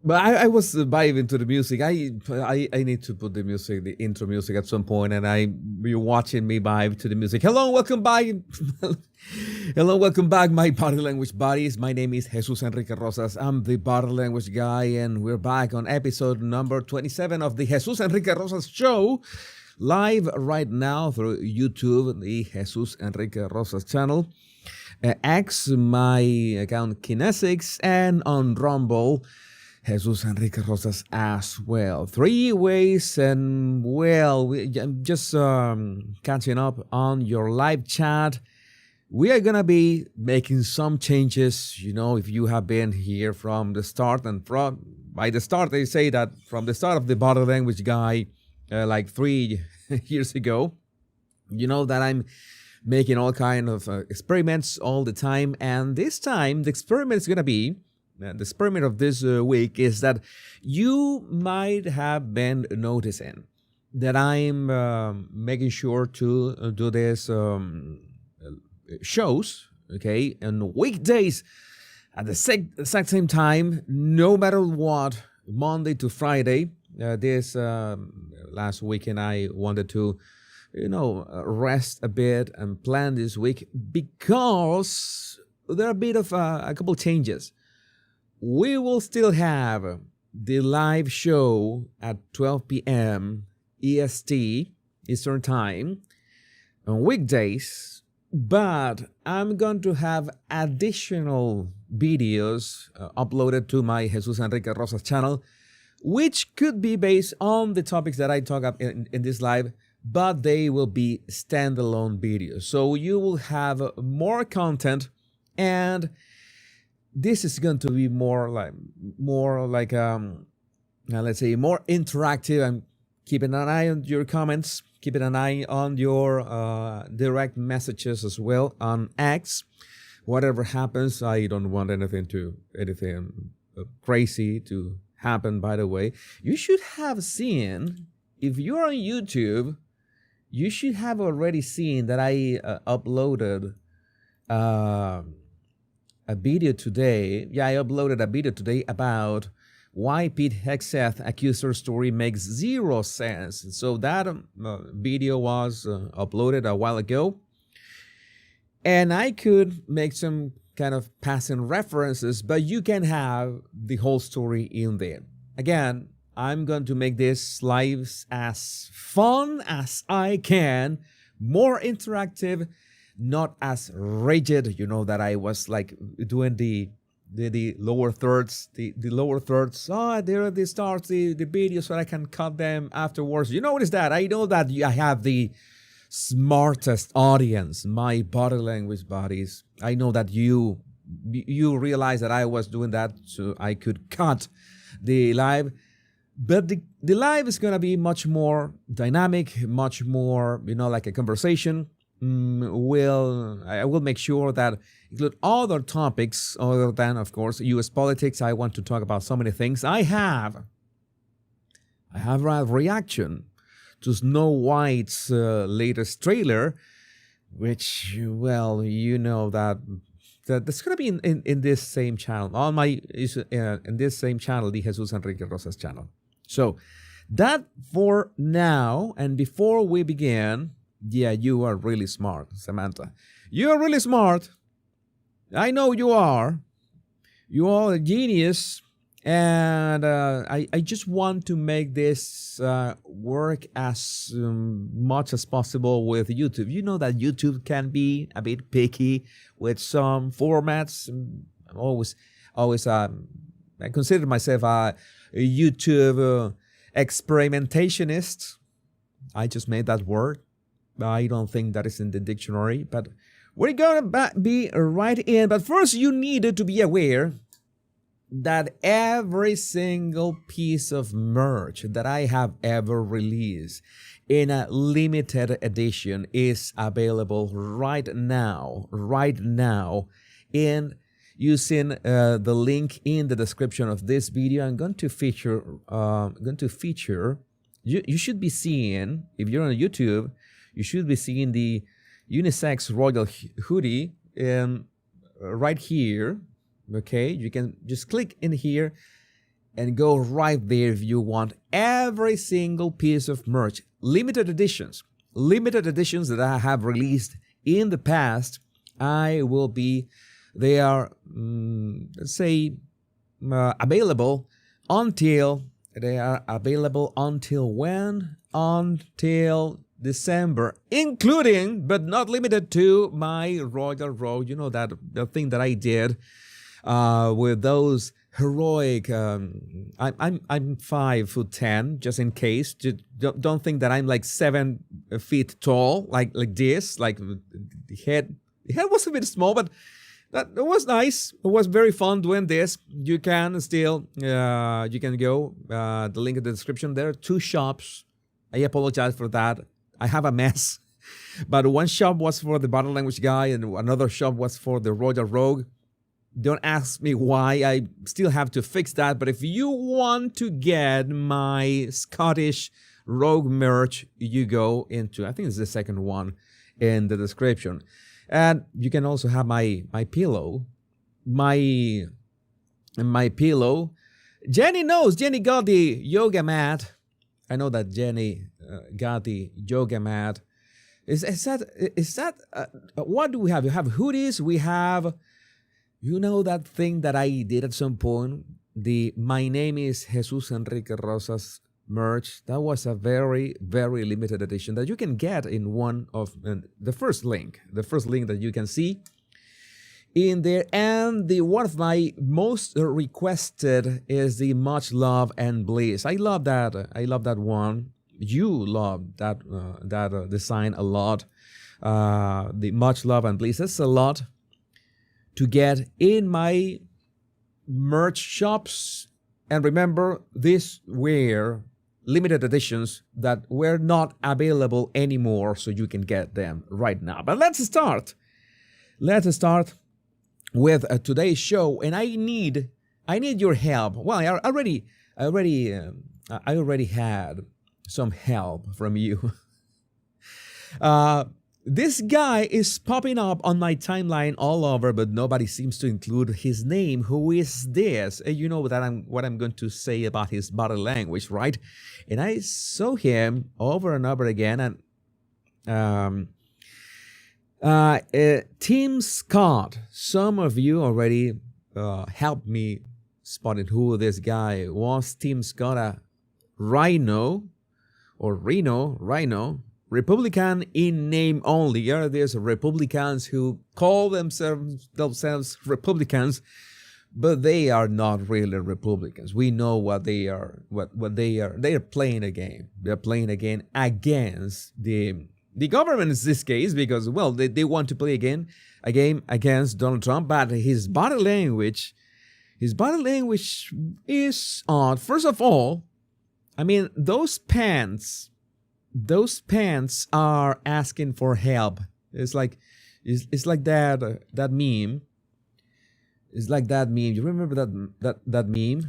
But I was vibing to the music. I need to put the music, the intro music at some point, and you're watching me vibe to the music. Hello, welcome back. Hello, welcome back, my body language buddies. My name is Jesus Enrique Rosas. I'm the body language guy, and we're back on episode number 27 of the Jesus Enrique Rosas show, live right now through YouTube, the Jesus Enrique Rosas channel. X, my account Kinesics, and on Rumble, Jesus Enrique Rosas as well. 3 ways, and well, I'm just catching up on your live chat. We are gonna be making some changes. You know, if you have been here from the start, and by the start, they say that from the start of the body language guy, like 3 years ago, you know that I'm making all kind of experiments all the time. And this time, the experiment is gonna be, the experiment of this week is that you might have been noticing that I'm making sure to do this shows, okay, on weekdays at the exact same time, no matter what, Monday to Friday. This last weekend, I wanted to, rest a bit and plan this week because there are a bit of a couple changes. We will still have the live show at 12 p.m. EST, Eastern Time, on weekdays, but I'm going to have additional videos uploaded to my Jesus Enrique Rosas channel, which could be based on the topics that I talk about in this live, but they will be standalone videos. So you will have more content, and this is going to be more like let's say more interactive. I'm keeping an eye on your comments, keeping an eye on your direct messages as well on X. Whatever happens, I don't want anything crazy to happen. By the way, you should have seen, if you're on YouTube, you should have already seen that I uploaded a video today. Yeah, I uploaded a video today about why Pete Hegseth accuser story makes 0 sense. So that video was uploaded a while ago, and I could make some kind of passing references, but you can have the whole story in there. Again, I'm going to make this lives as fun as I can, more interactive, not as rigid, that I was like doing the lower thirds, the lower thirds. There they start the video so I can cut them afterwards. You notice that? I know that I have the smartest audience, my body language buddies. I know that you realize that I was doing that so I could cut the live. But the live is gonna be much more dynamic, much more, like a conversation. I will make sure that include other topics other than, of course, U.S. politics. I want to talk about so many things. I have a reaction to Snow White's latest trailer, which, well, that's gonna be in this same channel, on my in this same channel, the Jesus Enrique Rosas channel. So that for now, and before we begin. Yeah, you are really smart, Samantha. You are really smart. I know you are. You are a genius. And I just want to make this work as much as possible with YouTube. You know that YouTube can be a bit picky with some formats. I'm always I consider myself a YouTube experimentationist. I just made that word. I don't think that is in the dictionary, but we're gonna be right in. But first, you needed to be aware that every single piece of merch that I have ever released in a limited edition is available right now, in using the link in the description of this video. I'm going to feature. You should be seeing, if you're on YouTube, you should be seeing the unisex royal hoodie right here. Okay, you can just click in here and go right there if you want every single piece of merch. Limited editions that I have released in the past. They are, let's say, available until when? Until December, including but not limited to my Royal Road. You know, that the thing that I did with those heroic. I'm 5'10", just in case. Don't think that I'm like 7 feet tall, like this. Like the head was a bit small, but it was nice. It was very fun doing this. You can still you can go the link in the description. There are 2 shops. I apologize for that. I have a mess. But one shop was for the body language guy, and another shop was for the Royal Rogue. Don't ask me why. I still have to fix that. But if you want to get my Scottish Rogue merch, you go into, I think it's the second one in the description. And you can also have my pillow. My pillow. Jenny knows. Jenny got the yoga mat. I know that Jenny got the yoga mat. Is that what do we have? We have hoodies. We have, you know, that thing that I did at some point, the My Name is Jesus Enrique Rosas merch. That was a very, very limited edition that you can get in one of the first link that you can see in there. And one of my most requested is the Much Love and Bliss. I love that one. You love that design a lot. The Much Love and Bliss. That's a lot to get in my merch shops. And remember, these were limited editions that were not available anymore, so you can get them right now. But let's start with today's show, and I need your help. Well, I already had some help from you. This guy is popping up on my timeline all over, but nobody seems to include his name. Who is this? You know that what I'm going to say about his body language, right? And I saw him over and over again, and Tim Scott. Some of you already helped me spotting who this guy was. Tim Scott, a Rhino, Republican in name only. There's Republicans who call themselves Republicans, but they are not really Republicans. We know what they are. What they are. They are playing a game. They're playing a game against the government in this case, because, well, they want to play a game against Donald Trump. But his body language is odd. First of all, I mean, those pants are asking for help. It's like that meme. It's like that meme. You remember that meme?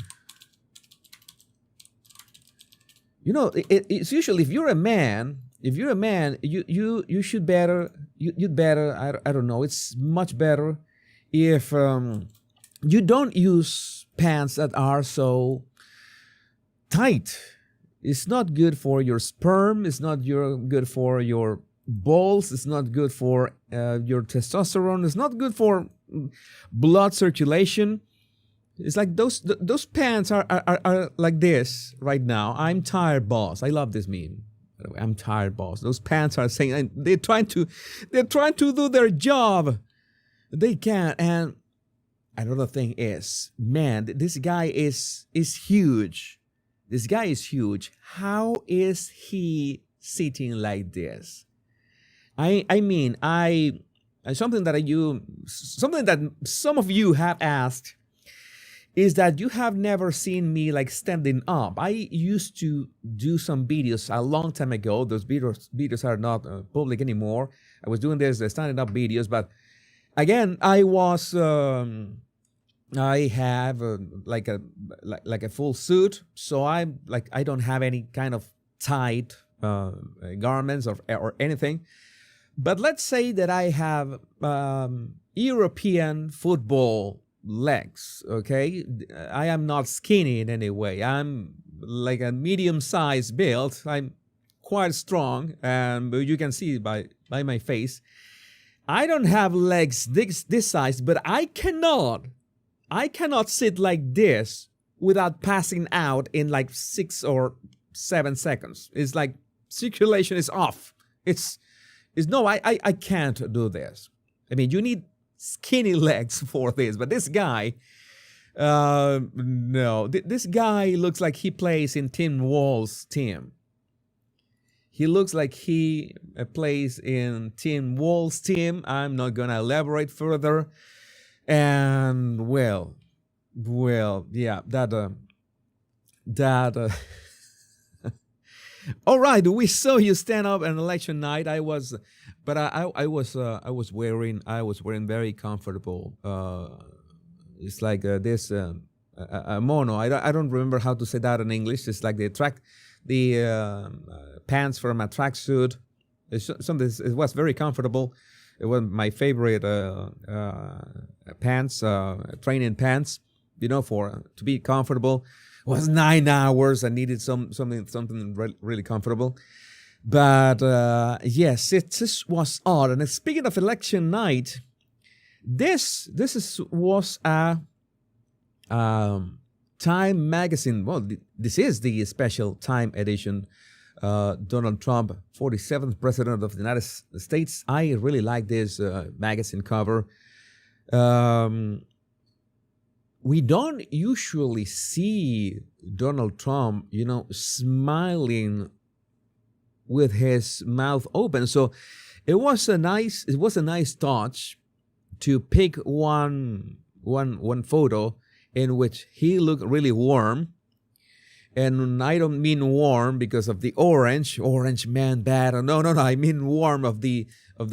You know, it's usually, if you're a man, you should better. You'd better. I don't know. It's much better if you don't use pants that are so tight. It's not good for your sperm. It's not good for your balls. It's not good for your testosterone. It's not good for blood circulation. It's like those pants are like this right now. I'm tired, boss. I love this meme. I'm tired, boss. Those pants are saying they're trying to do their job. They can't. And another thing is, man, this guy is huge. This guy is huge. How is he sitting like this? I mean, something that some of you have asked is that you have never seen me like standing up. I used to do some videos a long time ago. Those videos are not public anymore. I was doing this standing up videos, but again, I have like a full suit, so I don't have any kind of tight garments or anything. But let's say that I have European football legs, okay? I am not skinny in any way. I'm like a medium-sized build. I'm quite strong, and you can see by my face. I don't have legs this size, but I cannot sit like this without passing out in like 6 or 7 seconds. It's like circulation is off. It's no, I can't do this. I mean, you need skinny legs for this, but this guy, no, this guy looks like he plays in Tim Wall's team. He looks like he plays in Tim Wall's team. I'm not gonna elaborate further. And well, yeah, that. All right, we saw you stand up on election night. I was wearing very comfortable. It's like this a mono. I don't remember how to say that in English. It's like the pants from a tracksuit. It was very comfortable. It was my favorite pants, training pants. You know, to be comfortable. It was 9 hours. I needed something really comfortable. But yes, it just was odd. And speaking of election night, this was a Time magazine. Well, this is the special Time edition. Donald Trump, 47th President of the United States. I really like this magazine cover. We don't usually see Donald Trump, smiling with his mouth open. So it was a nice touch to pick one photo in which he looked really warm. And I don't mean warm because of the orange man bad. No. I mean warm of the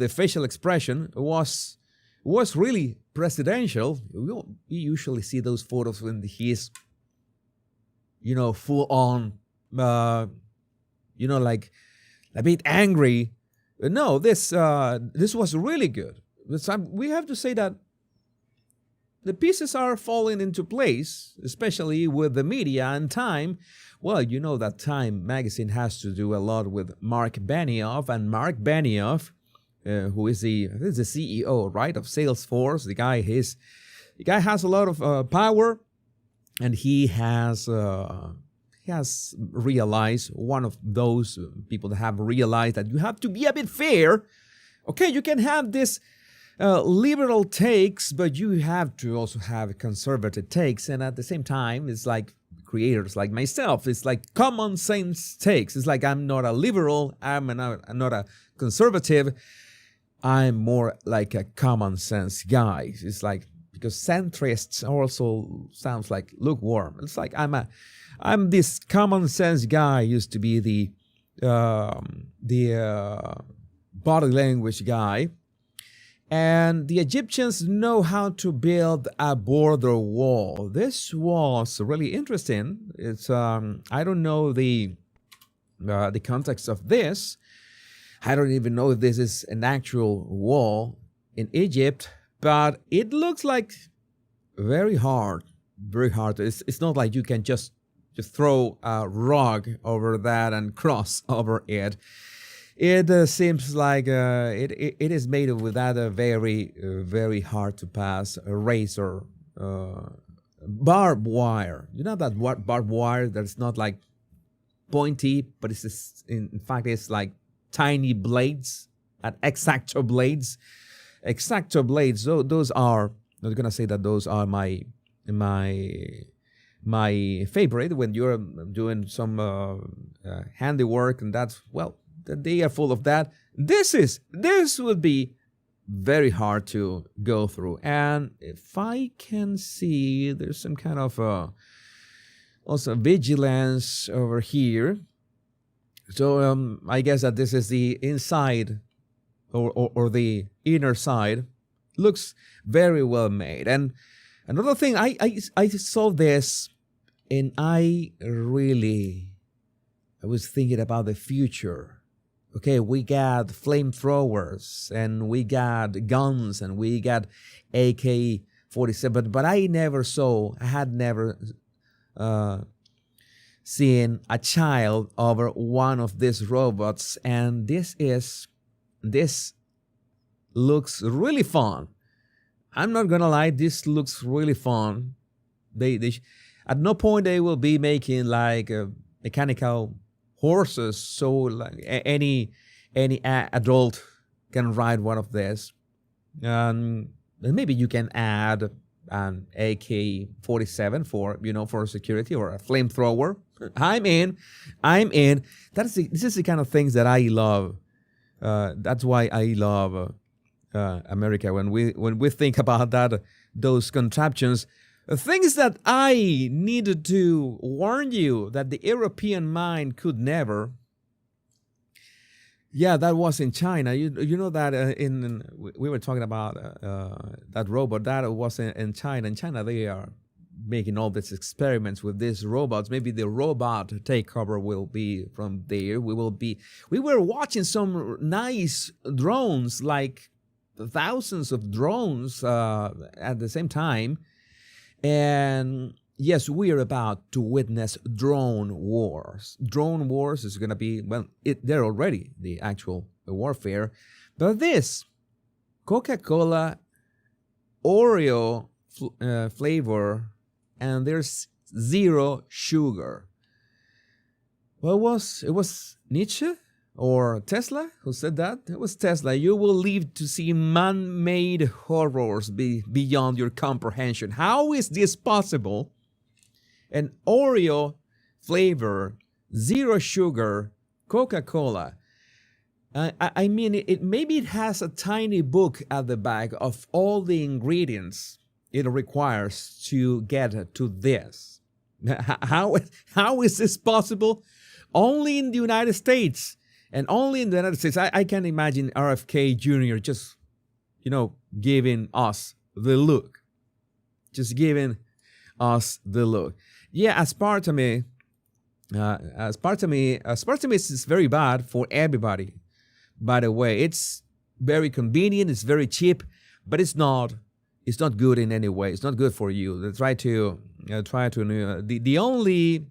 facial expression. It was really presidential. We usually see those photos when he's, full on, like a bit angry. No, this was really good. We have to say that the pieces are falling into place, especially with the media and Time. Well, you know that Time magazine has to do a lot with Mark Benioff, and Mark Benioff, who is the CEO, right, of Salesforce. The guy has a lot of power, and he has realized, one of those people that have realized that you have to be a bit fair. Okay, you can have this liberal takes, but you have to also have conservative takes. And at the same time, it's like creators like myself, it's like common sense takes. It's like I'm not a liberal, I'm not a conservative. I'm more like a common sense guy. It's like, because centrists also sounds like lukewarm. It's like I'm this common sense guy. Used to be the body language guy. And the Egyptians know how to build a border wall. This was really interesting. It's I don't know the context of this. I don't even know if this is an actual wall in Egypt, but it looks like very hard, very hard. It's not like you can just throw a rug over that and cross over it. It seems like it is made with that very, very hard to pass razor, barbed wire. You know that barbed wire that's not like pointy, but it's just, in fact it's like tiny blades, at X-Acto blades. X-Acto blades. So those are. I'm not gonna say that those are my favorite when you're doing some handiwork, and that's, well, they are full of that. This would be very hard to go through. And if I can see, there's some kind of also vigilance over here. So I guess that this is the inside or the inner side. Looks very well made. And another thing, I saw this, and I was thinking about the future. Okay, we got flamethrowers, and we got guns, and we got AK-47 AK-47, but I had never seen a child over one of these robots, and this looks really fun. I'm not gonna lie, this looks really fun. At no point they will be making like mechanical horses, so like any adult can ride one of this. And maybe you can add an AK-47 for security, or a flamethrower. I'm in. This is the kind of things that I love. That's why I love America. When we think about that, those contraptions, things that I needed to warn you that the European mind could never. Yeah, that was in China. You know that we were talking about that robot that was in China. In China, they are making all these experiments with these robots. Maybe the robot takeover will be from there. We were watching some nice drones, like thousands of drones at the same time. And yes, we are about to witness drone wars. Drone wars is going to be, they're already the actual warfare. But this Coca-Cola Oreo flavor, and there's zero sugar. Well, it was Nietzsche or Tesla who said that? It was Tesla. You will live to see man-made horrors beyond your comprehension. How is this possible? An Oreo flavor, zero sugar, Coca-Cola. I mean, maybe it has a tiny book at the back of all the ingredients it requires to get to this. How is this possible? Only in the United States. And only in the United States. I can imagine RFK Jr. just, giving us the look. Just giving us the look. Yeah, aspartame is very bad for everybody. By the way, it's very convenient, it's very cheap, but it's not good in any way. It's not good for you. The only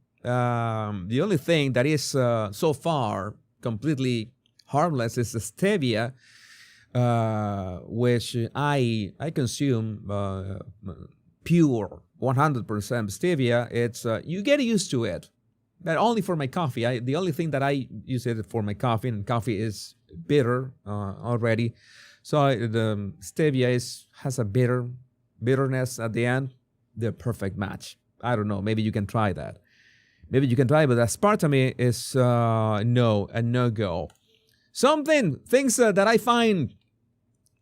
thing that is so far completely harmless is the stevia, which I consume pure 100% stevia. It's you get used to it, but only for my coffee. The only thing that I use it for my coffee, and coffee is bitter already, so the stevia has a bitterness at the end. They're a perfect match. I don't know. Maybe you can try that. But aspartame is a no-go. Things that I find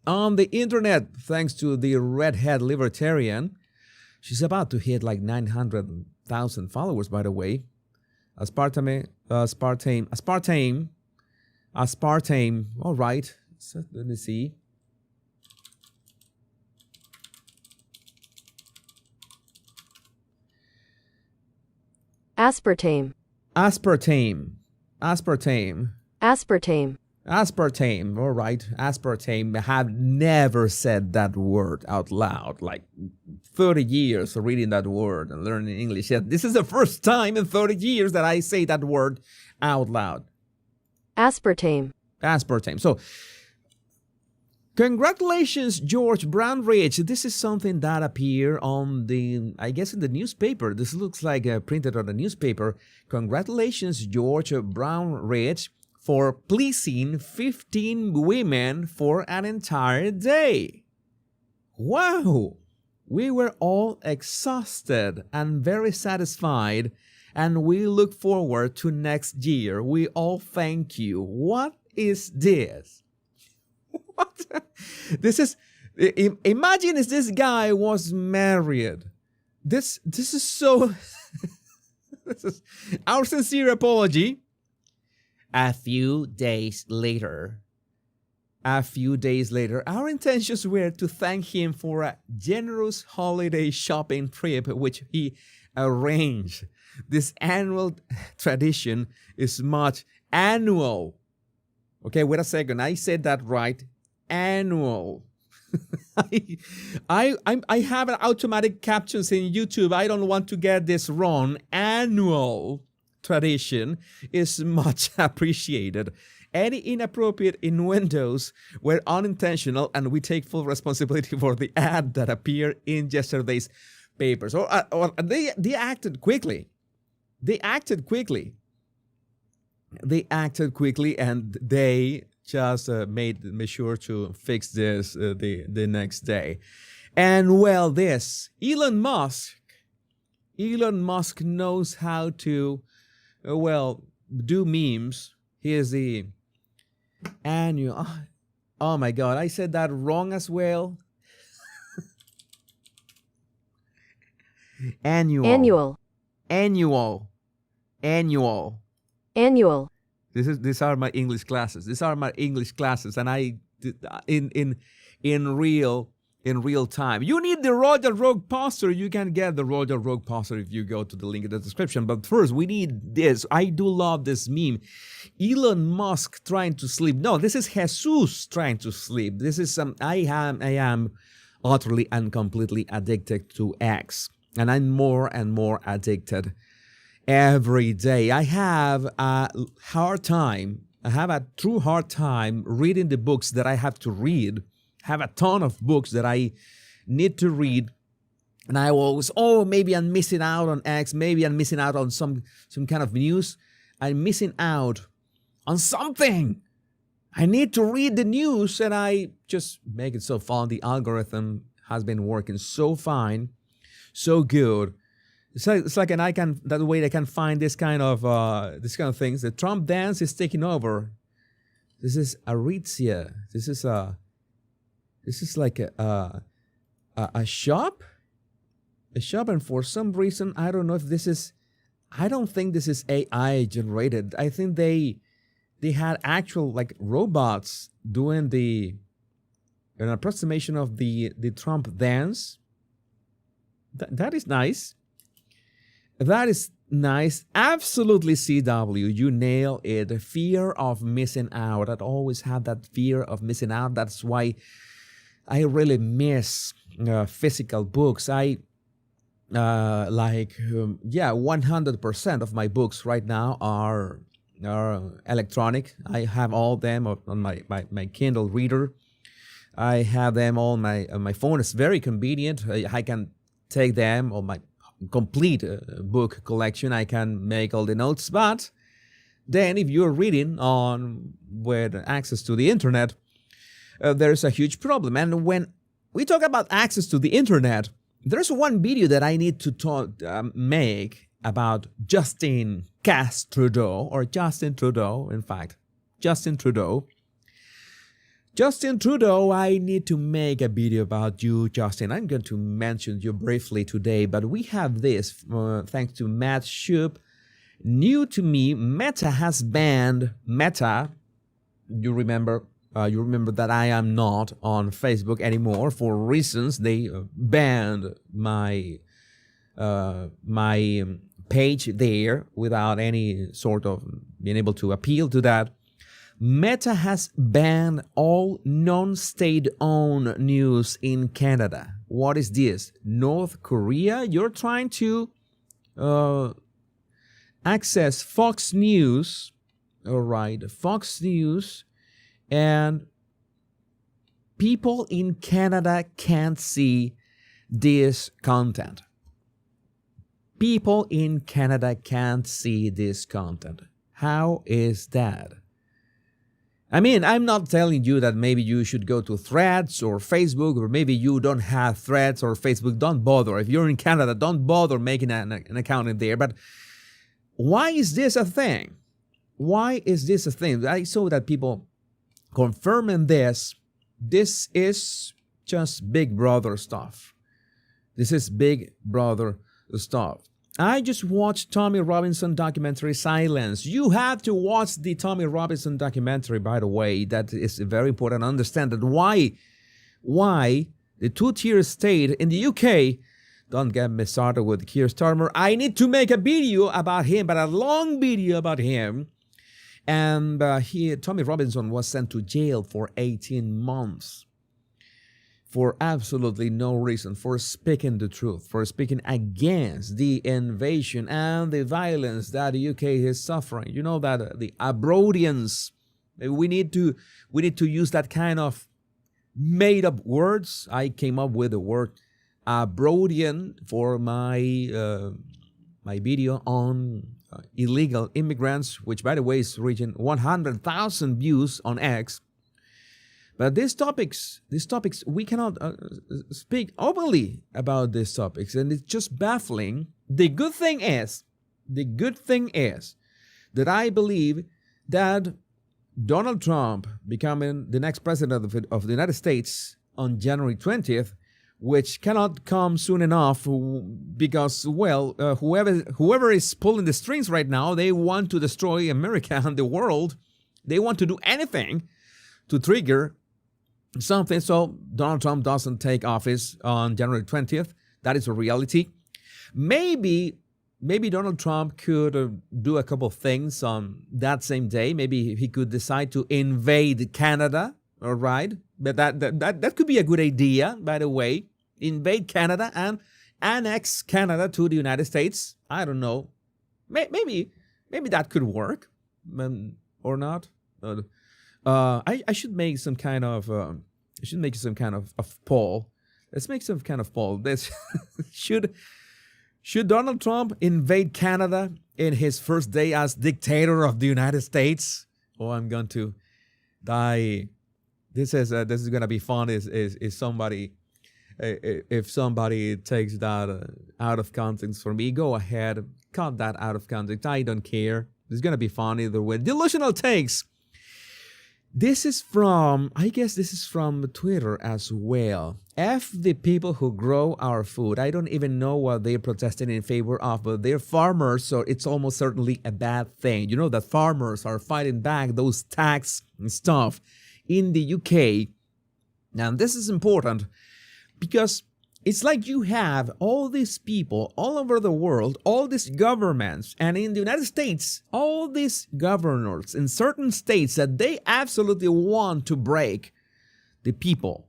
on the internet, thanks to the redhead libertarian. She's about to hit like 900,000 followers, by the way. Aspartame. All right. So, let me see. Aspartame. All right. Aspartame. I have never said that word out loud. Like 30 years of reading that word and learning English. Yet this is the first time in 30 years that I say that word out loud. Aspartame. So, congratulations, George Brownridge. This is something that appeared on in the newspaper. This looks like printed on the newspaper. Congratulations, George Brownridge, for pleasing 15 women for an entire day. Wow! We were all exhausted and very satisfied, and we look forward to next year. We all thank you. What is this? What? This is, imagine if this guy was married. This is so, this is our sincere apology. A few days later, our intentions were to thank him for a generous holiday shopping trip which he arranged. This annual tradition is much annual. Okay, wait a second. I said that right. Annual. I have an automatic captions in YouTube. I don't want to get this wrong. Annual tradition is much appreciated. Any inappropriate innuendos were unintentional, and we take full responsibility for the ad that appeared in yesterday's papers. Or they acted quickly. They acted quickly. And they just made sure to fix this the next day. And well, Elon Musk knows how to do memes. He is the annual. Oh my God, I said that wrong as well. Annual. These are my English classes. And I in real time. You need the Royal Rogue poster. You can get the Royal Rogue poster if you go to the link in the description. But first, we need this. I do love this meme. Elon Musk trying to sleep. No, this is Jesus trying to sleep. This is I am utterly and completely addicted to X, and I'm more and more addicted every day. I have a true hard time reading the books that I have to read. Have a ton of books that I need to read, and I always, maybe I'm missing out on X, maybe I'm missing out on some kind of news. I'm missing out on something. I need to read the news, and I just make it so fun. The algorithm has been working so fine, so good. It's like that way I can find this kind of things. The Trump dance is taking over. This is Aritzia. This is like a shop, and for some reason I don't know if this is. I don't think this is AI generated. I think they had actual like robots doing an approximation of the Trump dance. That is nice. That is nice. Absolutely, CW. You nail it. The fear of missing out. I always had that fear of missing out. That's why I really miss physical books. 100% of my books right now are electronic. I have all them on my Kindle reader. I have them on my phone. It's very convenient. I can take them on my complete book collection. I can make all the notes. But then if you're reading with access to the internet, there's a huge problem. And when we talk about access to the internet, there's one video that I need to make about Justin Trudeau, in fact. Justin Trudeau. Justin Trudeau, I need to make a video about you, Justin. I'm going to mention you briefly today, but we have this, thanks to Matt Shoup. New to me, Meta has banned You remember that I am not on Facebook anymore for reasons. They banned my page there without any sort of being able to appeal to that. Meta has banned all non-state-owned news in Canada. What is this? North Korea? You're trying to access Fox News. All right, Fox News. And people in Canada can't see this content. People in Canada can't see this content. How is that? I mean, I'm not telling you that maybe you should go to Threads or Facebook, or maybe you don't have Threads or Facebook. Don't bother. If you're in Canada, don't bother making an account in there. But why is this a thing? Why is this a thing? I saw that people confirming this is just Big Brother stuff. This is Big Brother stuff. I just watched Tommy Robinson documentary Silence. You have to watch the Tommy Robinson documentary, by the way. That is very important. Understand that why the two-tier state in the UK. Don't get me started with Keir Starmer. I need to make a video about him, but a long video about him. And Tommy Robinson was sent to jail for 18 months for absolutely no reason, for speaking the truth, for speaking against the invasion and the violence that the UK is suffering. You know that the Abrodians, we need to use that kind of made up words. I came up with the word Abrodian for my my video on illegal immigrants, which by the way is reaching 100,000 views on X. But these topics, we cannot speak openly about these topics, and it's just baffling. The good thing is that I believe that Donald Trump becoming the next president of the United States on January 20th, which cannot come soon enough because, well, whoever is pulling the strings right now, they want to destroy America and the world. They want to do anything to trigger something. So Donald Trump doesn't take office on January 20th. That is a reality. Maybe Donald Trump could do a couple of things on that same day. Maybe he could decide to invade Canada. All right, but that could be a good idea, by the way. Invade Canada and annex Canada to the United States. I don't know. Maybe that could work, or not. I should make some kind of poll. Let's make some kind of poll. This should Donald Trump invade Canada in his first day as dictator of the United States? Oh, I'm going to die. This is gonna be fun. Is somebody, if somebody takes that out of context for me, go ahead, cut that out of context. I don't care. It's gonna be fun either way. Delusional takes. This is from Twitter as well. F the people who grow our food. I don't even know what they're protesting in favor of, but they're farmers, so it's almost certainly a bad thing. You know that farmers are fighting back those tax and stuff in the UK. Now, this is important because it's like you have all these people all over the world, all these governments, and in the United States, all these governors in certain states that they absolutely want to break the people.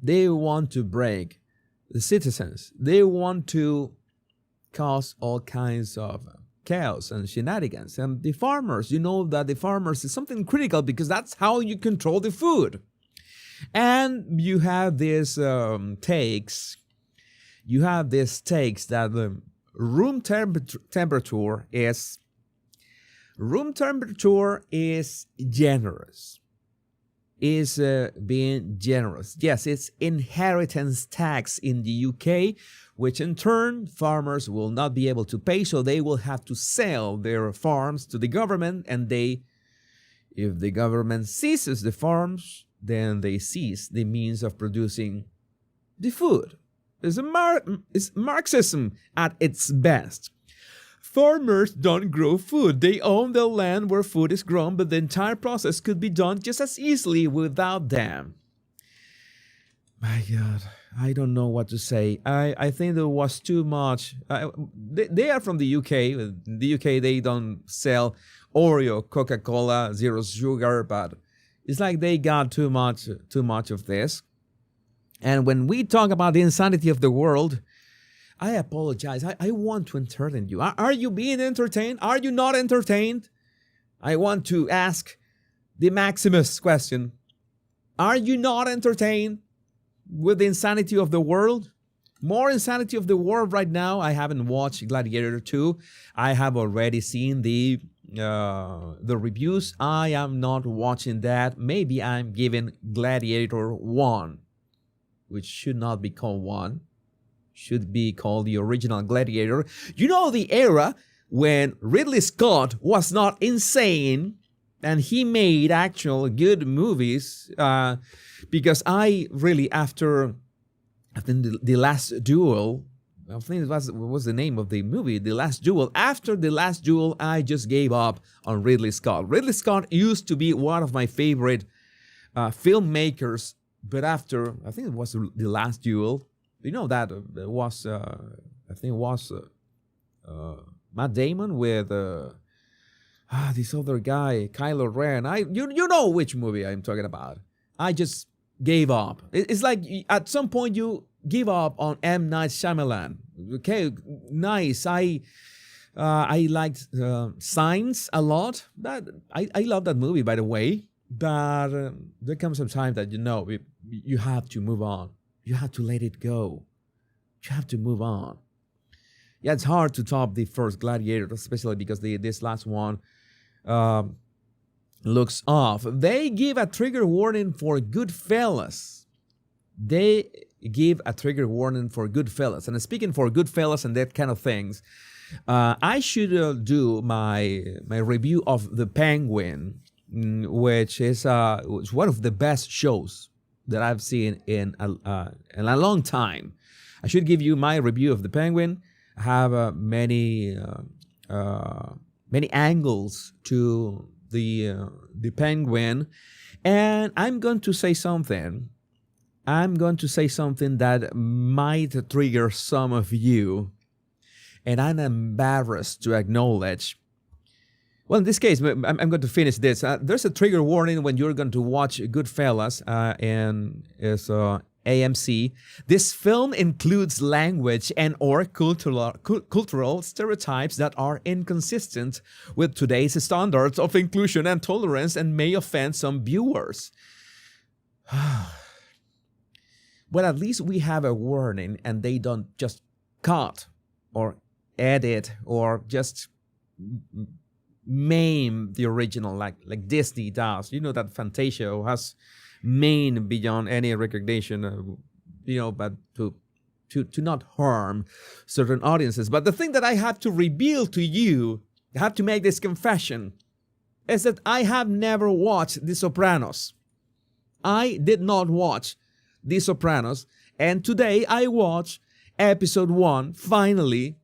They want to break the citizens. They want to cause all kinds of chaos and shenanigans. And the farmers, you know that the farmers is something critical because that's how you control the food. And you have these takes. You have these takes that the room temperature is generous. Is being generous. Yes, it's inheritance tax in the UK, which in turn farmers will not be able to pay, so they will have to sell their farms to the government, and if the government seizes the farms, then they seize the means of producing the food. It's Marxism at its best. Farmers don't grow food. They own the land where food is grown, but the entire process could be done just as easily without them. My God, I don't know what to say. I think there was too much. They are from the UK. In the UK, they don't sell Oreo, Coca-Cola, zero sugar, but it's like they got too much of this. And when we talk about the insanity of the world, I apologize. I want to entertain you. Are you being entertained? Are you not entertained? I want to ask the Maximus question. Are you not entertained with the insanity of the world? More insanity of the world right now. I haven't watched Gladiator 2. I have already seen the reviews. I am not watching that. Maybe I'm giving Gladiator 1, which should not be called 1. Should be called the original Gladiator. You know, the era when Ridley Scott was not insane and he made actual good movies, because I really, after I think the Last Duel, I think it was the name of the movie, The Last Duel. After The Last Duel, I just gave up on Ridley Scott. Ridley Scott used to be one of my favorite filmmakers, but after, I think it was The Last Duel, you know that it was, I think it was Matt Damon with this other guy, Kylo Ren. You know which movie I'm talking about. I just gave up. It's like at some point you give up on M. Night Shyamalan. Okay, nice. I liked Signs a lot. I love that movie, by the way. But there comes some time that you have to move on. You have to let it go. You have to move on. Yeah, it's hard to top the first Gladiator, especially because this last one looks off. They give a trigger warning for Goodfellas. They give a trigger warning for Goodfellas. And speaking for Goodfellas and that kind of things, I should do my review of The Penguin, which is one of the best shows that I've seen in a long time. I should give you my review of The Penguin. I have many angles to the Penguin, and I'm going to say something. That might trigger some of you, and I'm embarrassed to acknowledge. Well, in this case, I'm going to finish this. There's a trigger warning when you're going to watch Goodfellas, and it's AMC. This film includes language and/or cultural stereotypes that are inconsistent with today's standards of inclusion and tolerance and may offend some viewers. Well, at least we have a warning, and they don't just cut or edit or just maim the original like Disney does. You know that Fantasia has main beyond any recognition, but to not harm certain audiences. But the thing that I have to reveal to you, I have to make this confession, is that I have never watched The Sopranos. I did not watch The Sopranos, and today I watched episode 1, finally.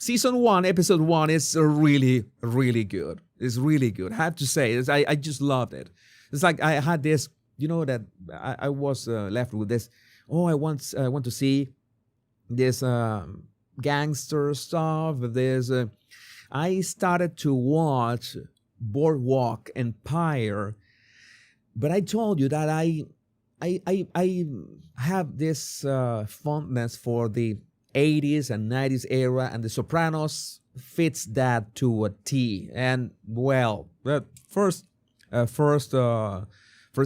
Season 1, episode 1 is really, really good. It's really good. I have to say, I just loved it. It's like I had this, that I was left with this. Oh, I want to see this gangster stuff. I started to watch Boardwalk Empire, but I told you that I have this fondness for the 80s and 90s era, and The Sopranos fits that to a T. And well, the first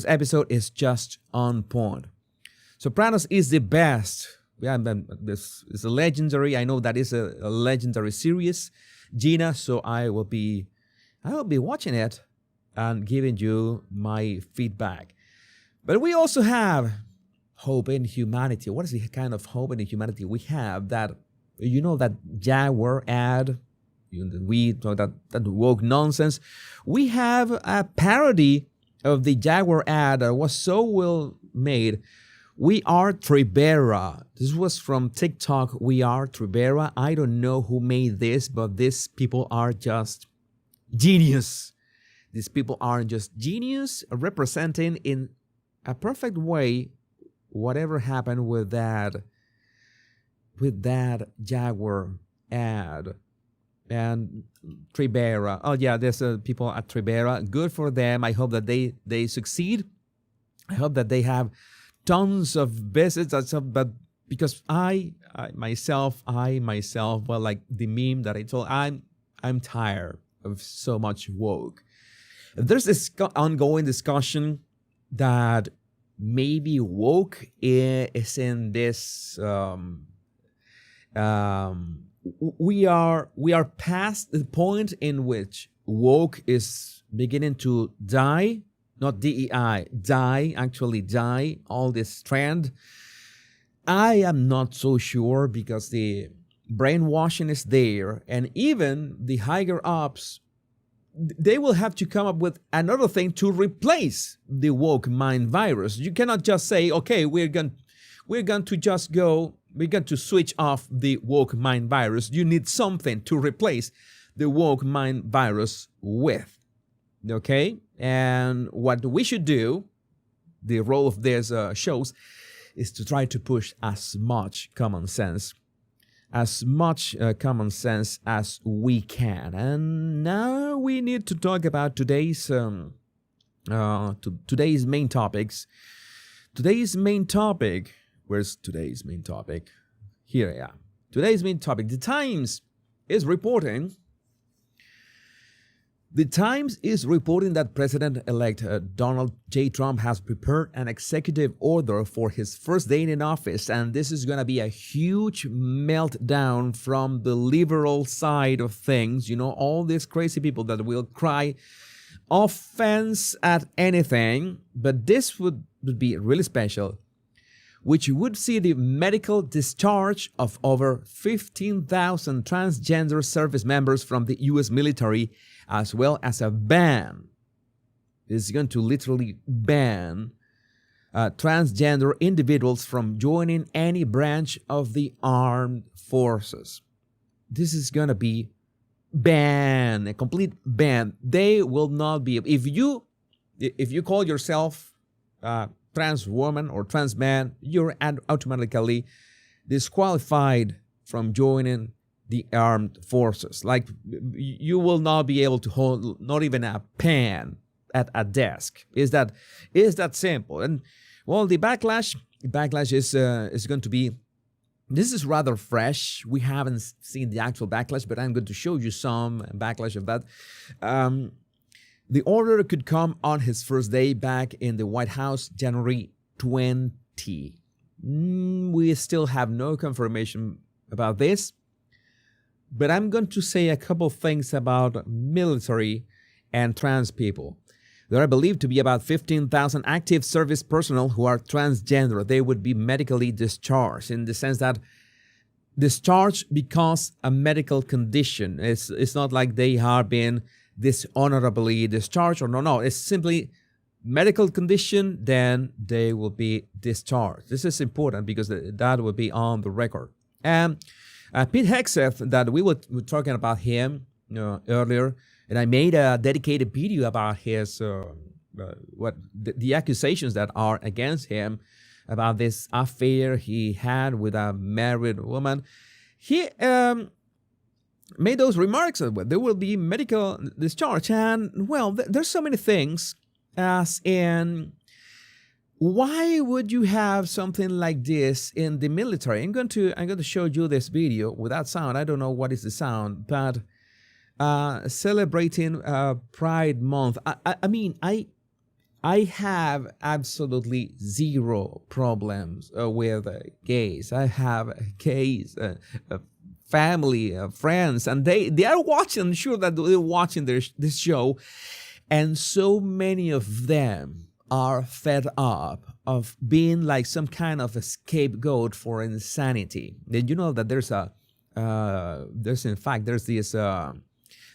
episode is just on point. Sopranos is the best. Yeah, this is a legendary. I know that is a legendary series, Gina. So I will be watching it and giving you my feedback. But we also have hope in humanity. What is the kind of hope in humanity we have? That that Jaguar ad, we talk that woke nonsense. We have a parody of the Jaguar ad that was so well made. We Are Tribera. This was from TikTok. We Are Tribera. I don't know who made this, but these people are just genius. These people are just genius, representing in a perfect way whatever happened with that Jaguar ad. And Tribera. Oh yeah, there's people at Tribera. Good for them. I hope that they succeed. I hope that they have tons of visits. But because I myself, well, like the meme that I told, I'm tired of so much woke. There's this ongoing discussion that maybe woke is in this. We are past the point in which woke is beginning to die, not DEI, die, all this trend. I am not so sure, because the brainwashing is there, and even the higher ups, they will have to come up with another thing to replace the woke mind virus. You cannot just say, okay, we're going to switch off the woke mind virus. You need something to replace the woke mind virus with. Okay? And what we should do, the role of these shows, is to try to push as much common sense as we can. And now we need to talk about today's main topics. Today's main topic, where's today's main topic? Here I am. Today's main topic, The Times is reporting that President-elect Donald J. Trump has prepared an executive order for his first day in office, and this is going to be a huge meltdown from the liberal side of things. You know, all these crazy people that will cry offense at anything, but this would be really special, which would see the medical discharge of over 15,000 transgender service members from the U.S. military, as well as a ban. It's going to literally ban transgender individuals from joining any branch of the armed forces. This is going to be ban, a complete ban. They will not be, if you call yourself trans woman or trans man, you're automatically disqualified from joining the armed forces. Like, you will not be able to hold not even a pen at a desk. Is that simple? And well, the backlash is going to be, this is rather fresh. We haven't seen the actual backlash, but I'm going to show you some backlash of that. The order could come on his first day back in the White House, January 20. We still have no confirmation about this, but I'm going to say a couple things about military and trans people. There are believed to be about 15,000 active service personnel who are transgender. They would be medically discharged, in the sense that discharged because a medical condition. It's not like they are being dishonorably discharged, or no, it's simply medical condition, then they will be discharged. This is important because that will be on the record. And Pete Hegseth, that we were talking about him earlier, and I made a dedicated video about his the accusations that are against him about this affair he had with a married woman. He made those remarks that there will be medical discharge, and well, there's so many things, as in, why would you have something like this in the military? I'm going to show you this video without sound. I don't know what is the sound, but celebrating Pride Month. I mean, I have absolutely zero problems with gays. I have gays, family, friends, and they are watching. I'm sure that they're watching this show, and so many of them are fed up of being like some kind of a scapegoat for insanity. Did you know that there's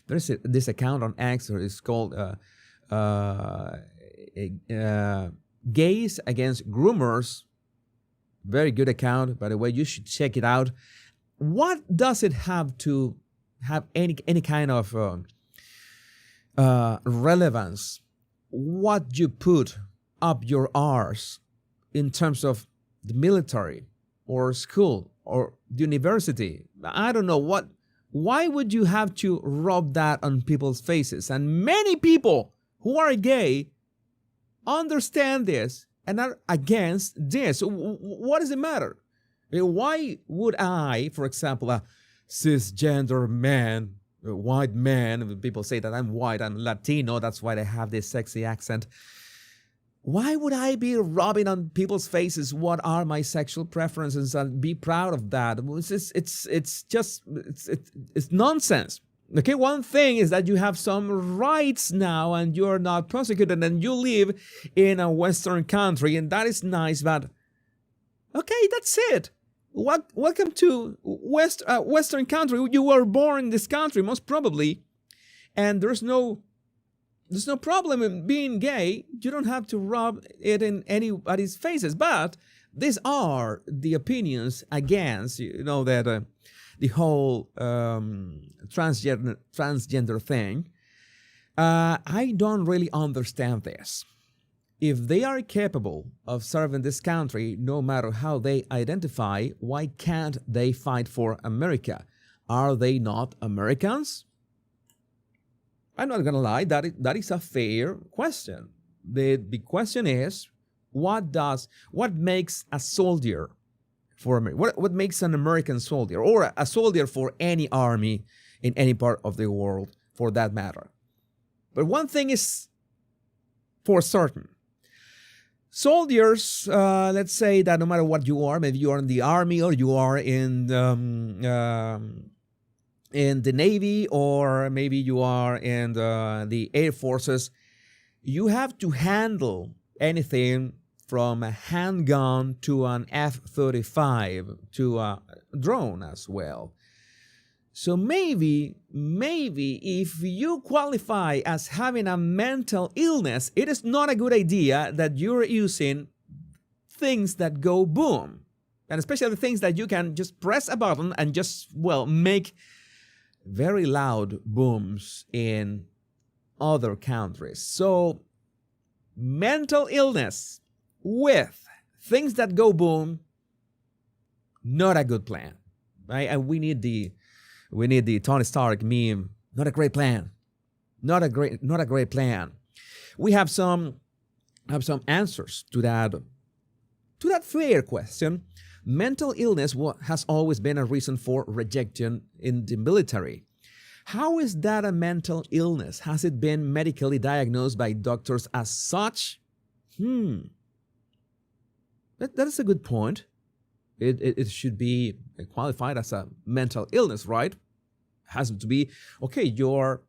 this account on X, or it's called Gays Against Groomers. Very good account, by the way. You should check it out. What does it have to have any kind of relevance? What you put up your arse in terms of the military or school or the university? I don't know what. Why would you have to rub that on people's faces? And many people who are gay understand this and are against this. What does it matter? Why would I, for example, a cisgender man, a white man, people say that I'm white and Latino, that's why they have this sexy accent. Why would I be rubbing on people's faces what are my sexual preferences and be proud of that? It's nonsense. Okay, one thing is that you have some rights now and you're not prosecuted and you live in a Western country, and that is nice, but okay, that's it. Welcome to Western country. You were born in this country, most probably, and there's no problem in being gay. You don't have to rub it in anybody's faces. But these are the opinions against, that the whole transgender thing. I don't really understand this. If they are capable of serving this country, no matter how they identify, why can't they fight for America? Are they not Americans? I'm not going to lie, that is a fair question. The question is, what makes a soldier for America? What makes an American soldier, or a soldier for any army in any part of the world, for that matter? But one thing is for certain. Soldiers, let's say that no matter what you are, maybe you are in the army, or you are in the Navy, or maybe you are in the Air Forces, you have to handle anything from a handgun to an F-35 to a drone as well. So maybe if you qualify as having a mental illness, it is not a good idea that you're using things that go boom. And especially the things that you can just press a button and just, well, make very loud booms in other countries. So mental illness with things that go boom, not a good plan, right? And we need the Tony Stark meme. Not a great plan. Not a great plan. We have some answers to that fair question. Mental illness has always been a reason for rejection in the military. How is that a mental illness? Has it been medically diagnosed by doctors as such? That is a good point. It should be qualified as a mental illness, right? Has to be, okay, you're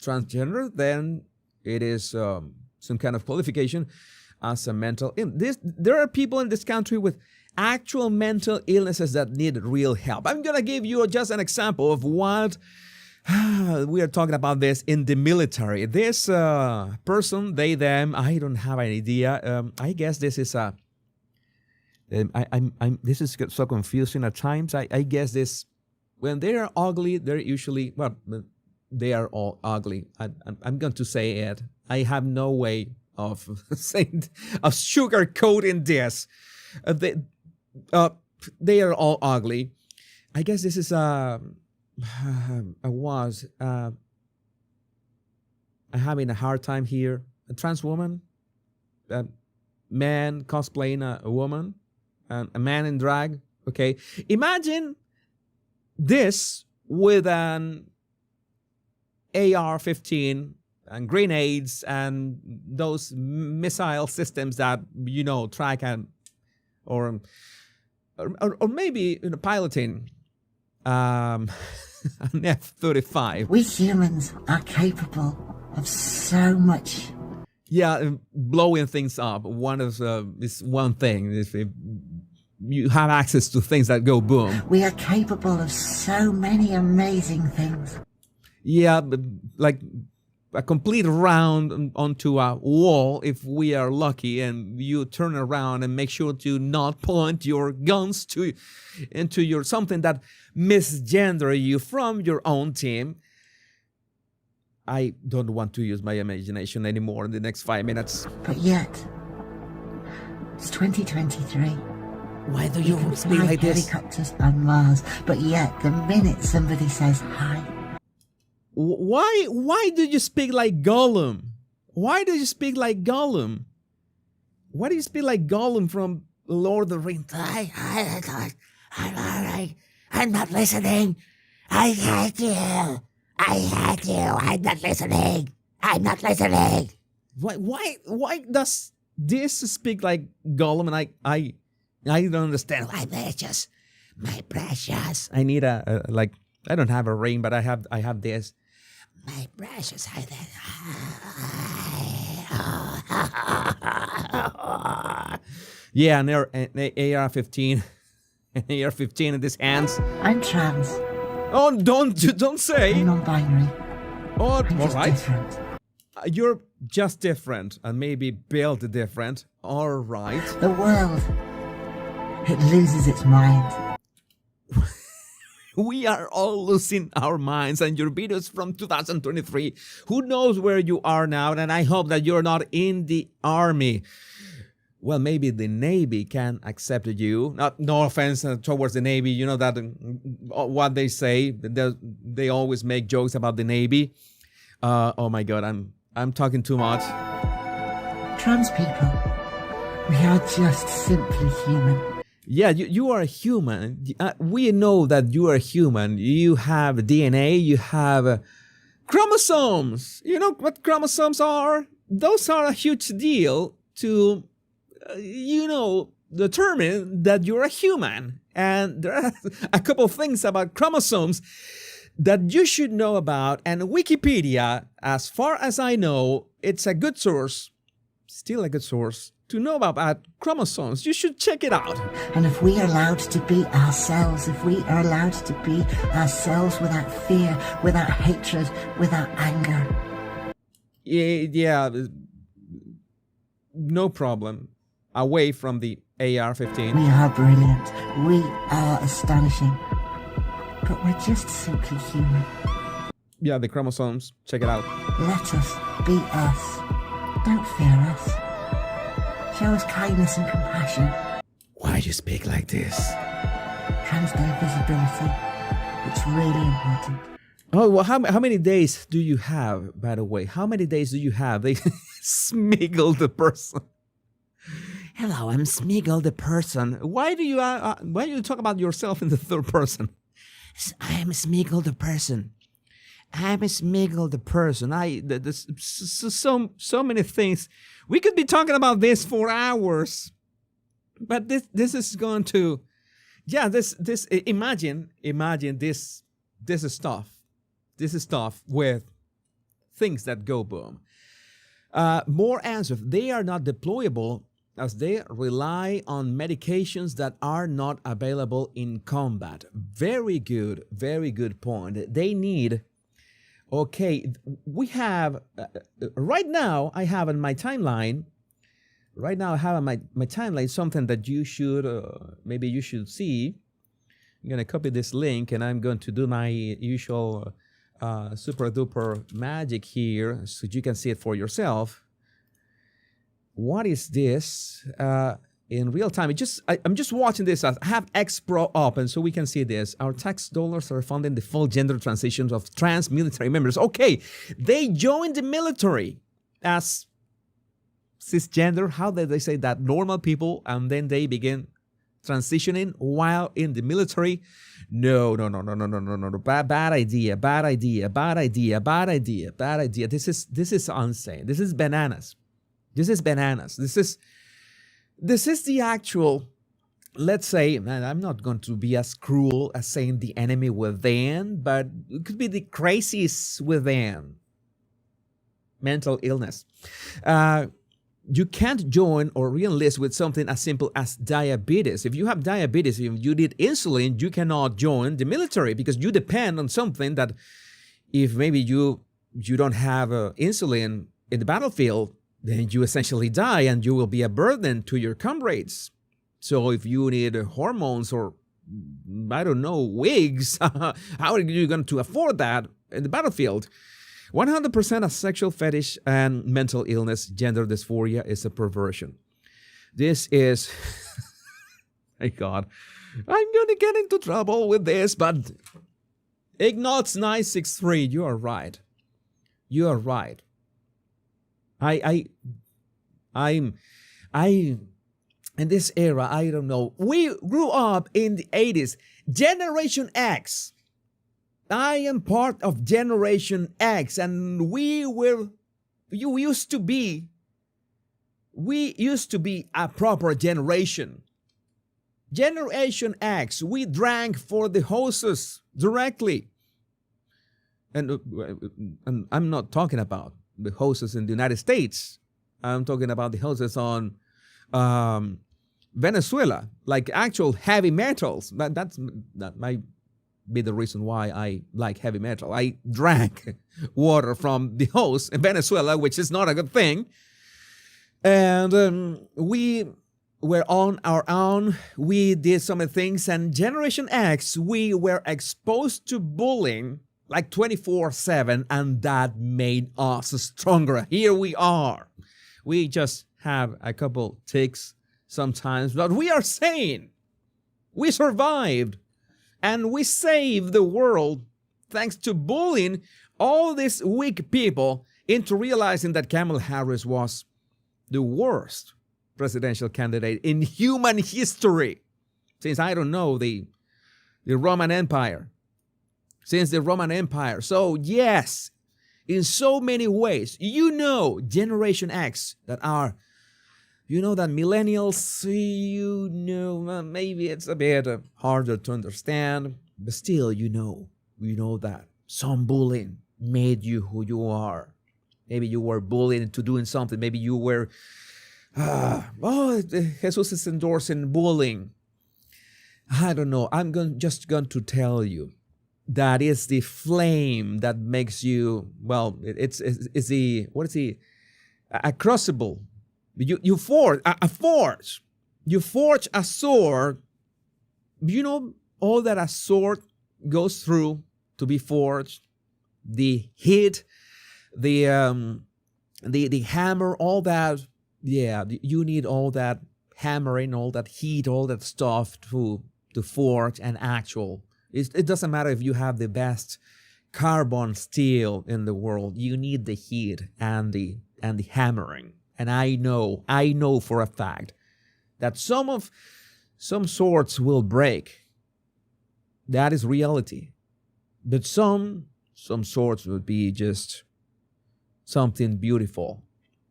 transgender, then it is some kind of qualification as a mental illness. There are people in this country with actual mental illnesses that need real help. I'm going to give you just an example of what we are talking about this in the military. This person, they, them, I don't have an idea. I guess this is a... this is so confusing at times. I guess this, when they are ugly, they're usually, well, they are all ugly. I'm going to say it. I have no way of saying, of sugarcoating this. They are all ugly. I guess this is I'm having a hard time here. A trans woman, a man cosplaying a woman. A man in drag, okay? Imagine this with an AR-15 and grenades and those missile systems that, you know, track and or maybe piloting an F-35. We humans are capable of so much. Yeah, blowing things up. One of is one thing. If you have access to things that go boom. We are capable of so many amazing things. Yeah, but like a complete round onto a wall if we are lucky, and you turn around and make sure to not point your guns into your something that misgender you from your own team. I don't want to use my imagination anymore in the next 5 minutes. But yet, it's 2023. Why do you speak like this? Helicopters on Mars, but yet the minute somebody says hi. Why do you speak like Gollum? Why do you speak like Gollum? Why do you speak like Gollum from Lord of the Rings? I'm not listening. I hate you. I hate you. I'm not listening. I'm not listening. Why does this speak like Gollum? And I don't understand. My precious. My precious. I need I don't have a ring, but I have this. My precious. Yeah, an AR-15. An AR-15 in his hands. I'm trans. Oh, don't say. I'm non-binary. Oh, I'm all just right. different. You're just different, and maybe built different. All right. The world, it loses its mind. We are all losing our minds, and your videos from 2023. Who knows where you are now? And I hope that you're not in the army. Well, maybe the Navy can accept you. No offense towards the Navy. You know that what they say. They always make jokes about the Navy. Oh my God, I'm talking too much. Trans people We are just simply human. Yeah, you are a human. We know that you are human. You have DNA, you have chromosomes. You know what chromosomes are? Those are a huge deal to, determine that you're a human. And there are a couple of things about chromosomes that you should know about. And Wikipedia, as far as I know, it's a good source, still a good source, to know about chromosomes. You should check it out. And if we are allowed to be ourselves, if we are allowed to be ourselves without fear, without hatred, without anger. Yeah, no problem. Away from the AR-15. We are brilliant. We are astonishing. But we're just simply human. Yeah, the chromosomes. Check it out. Let us be us. Don't fear us. Show us kindness and compassion. Why do you speak like this? Trans-day visibility. It's really important. Oh, well, how many days do you have, by the way? How many days do you have? They Smeagol the person. Hello, I'm Smeagol the person. Why do you talk about yourself in the third person? I'm Smeagol the person. I'm Smeagol the person. There's so many things. We could be talking about this for hours, but this is going to, yeah. Imagine this stuff. This is stuff with things that go boom. More answers. They are not deployable as they rely on medications that are not available in combat. Very good point. They need, okay, we have, right now I have on my timeline, something that you should, maybe you should see. I'm going to copy this link and I'm going to do my usual super duper magic here so you can see it for yourself. What is this in real time? I'm just watching this. I have X Pro open so we can see this. Our tax dollars are funding the full gender transitions of trans military members. Okay, they joined the military as cisgender. How did they say that? Normal people, and then they begin transitioning while in the military. No. Bad idea. This is insane. This is bananas. This is the actual, let's say, man, I'm not going to be as cruel as saying the enemy within, but it could be the crazies within. Mental illness. You can't join or re-enlist with something as simple as diabetes. If you have diabetes, if you need insulin, you cannot join the military because you depend on something that if maybe you don't have insulin in the battlefield, then you essentially die and you will be a burden to your comrades. So if you need hormones or, I don't know, wigs, how are you going to afford that in the battlefield? 100% of sexual fetish and mental illness, gender dysphoria is a perversion. This is, my God, I'm going to get into trouble with this, but Ignots 963, you are right. You are right. I'm in this era, I don't know. We grew up in the 80s. Generation X. I am part of Generation X, and we used to be a proper generation. Generation X, we drank for the hoses directly. And I'm not talking about the hoses in the United States. I'm talking about the hoses on Venezuela, like actual heavy metals. That might be the reason why I like heavy metal. I drank water from the hose in Venezuela, which is not a good thing. And we were on our own. We did some things. And Generation X, we were exposed to bullying like 24/7, and that made us stronger. Here we are. We just have a couple ticks sometimes, but we are sane. We survived, and we saved the world thanks to bullying all these weak people into realizing that Kamala Harris was the worst presidential candidate in human history since, I don't know, the Roman Empire. Since the Roman Empire. So yes, in so many ways, Generation X that are, that millennials, maybe it's a bit harder to understand, but still, we know that some bullying made you who you are. Maybe you were bullied into doing something. Maybe you were, Jesus is endorsing bullying. I don't know. I'm just going to tell you that is the flame that makes you, it's the, what is the, a crucible. You forge a forge. You forge a sword. All that a sword goes through to be forged. The heat, the hammer, all that. Yeah, you need all that hammering, all that heat, all that stuff to forge an actual. It doesn't matter if you have the best carbon steel in the world. You need the heat and the hammering. And I know for a fact that some swords will break. That is reality. But some swords would be just something beautiful.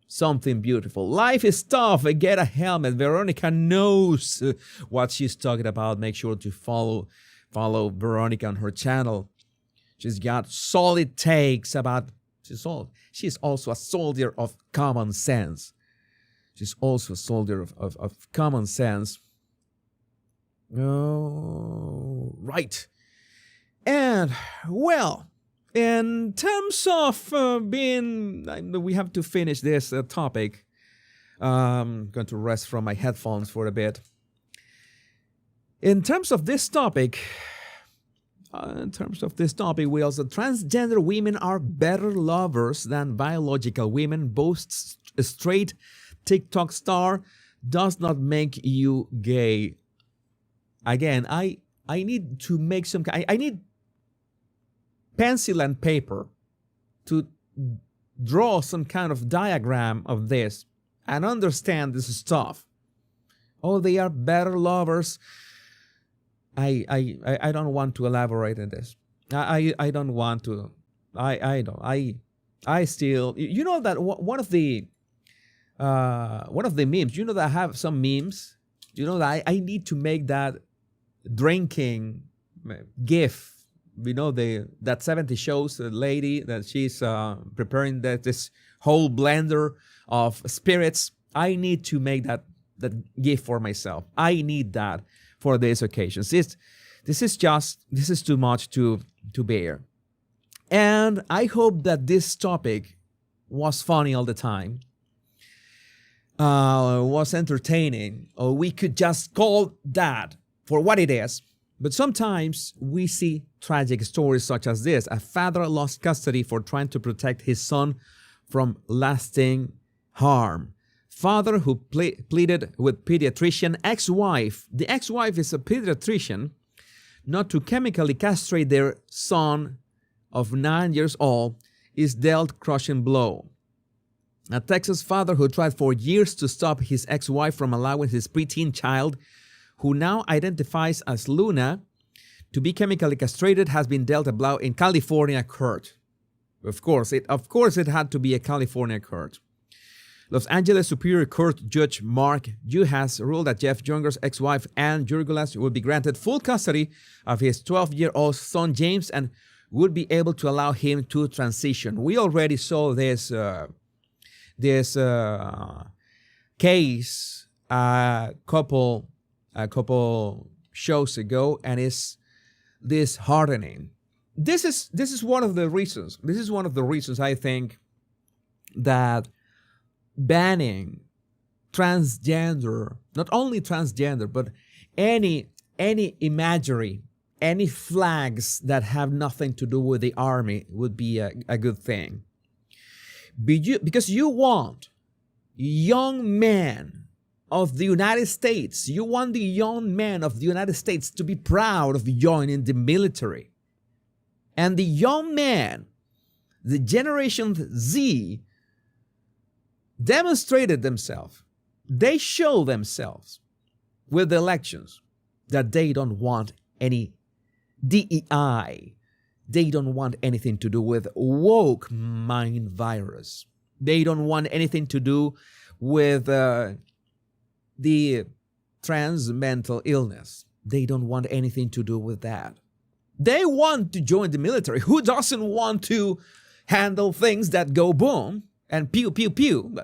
Something beautiful. Life is tough. Get a helmet. Veronica knows what she's talking about. Make sure to follow Veronica on her channel. She's got solid takes about, she's also a soldier of common sense. She's also a soldier of common sense. Oh, right. And, well, in terms of we have to finish this topic. I'm going to rest from my headphones for a bit. In terms of this topic, we also, transgender women are better lovers than biological women, boasts a straight TikTok star, does not make you gay. Again, I need to make I need pencil and paper to draw some kind of diagram of this and understand this stuff. Oh, they are better lovers. I don't want to elaborate on this. I don't want to. I still, that one of the memes, that I have some memes, that I need to make that drinking gif. That 70 shows lady that she's preparing this whole blender of spirits. I need to make that gift for myself. I need that for these occasions. This is too much to bear. And I hope that this topic was funny all the time, was entertaining, or we could just call that for what it is. But sometimes we see tragic stories such as this. A father lost custody for trying to protect his son from lasting harm. Father who pleaded with pediatrician, ex-wife. The ex-wife is a pediatrician, not to chemically castrate their son of 9 years old, is dealt crushing blow. A Texas father who tried for years to stop his ex-wife from allowing his preteen child, who now identifies as Luna, to be chemically castrated, has been dealt a blow in California court. Of course, it had to be a California court. Los Angeles Superior Court Judge Mark Juhas ruled that Jeff Younger's ex-wife Ann Jurgulas would be granted full custody of his 12-year-old son James and would be able to allow him to transition. We already saw this case a couple shows ago, and it's disheartening. This is one of the reasons. This is one of the reasons I think that banning transgender, not only transgender, but any imagery, any flags that have nothing to do with the army would be a good thing. Because you want young men of the United States, you want the young men of the United States to be proud of joining the military. And the young man, the Generation Z, demonstrated themselves they show themselves with the elections that they don't want any DEI. They don't want anything to do with woke mind virus. They don't want anything to do with the trans mental illness. They don't want anything to do with that. They want to join the military. Who doesn't want to handle things that go boom and pew, pew, pew?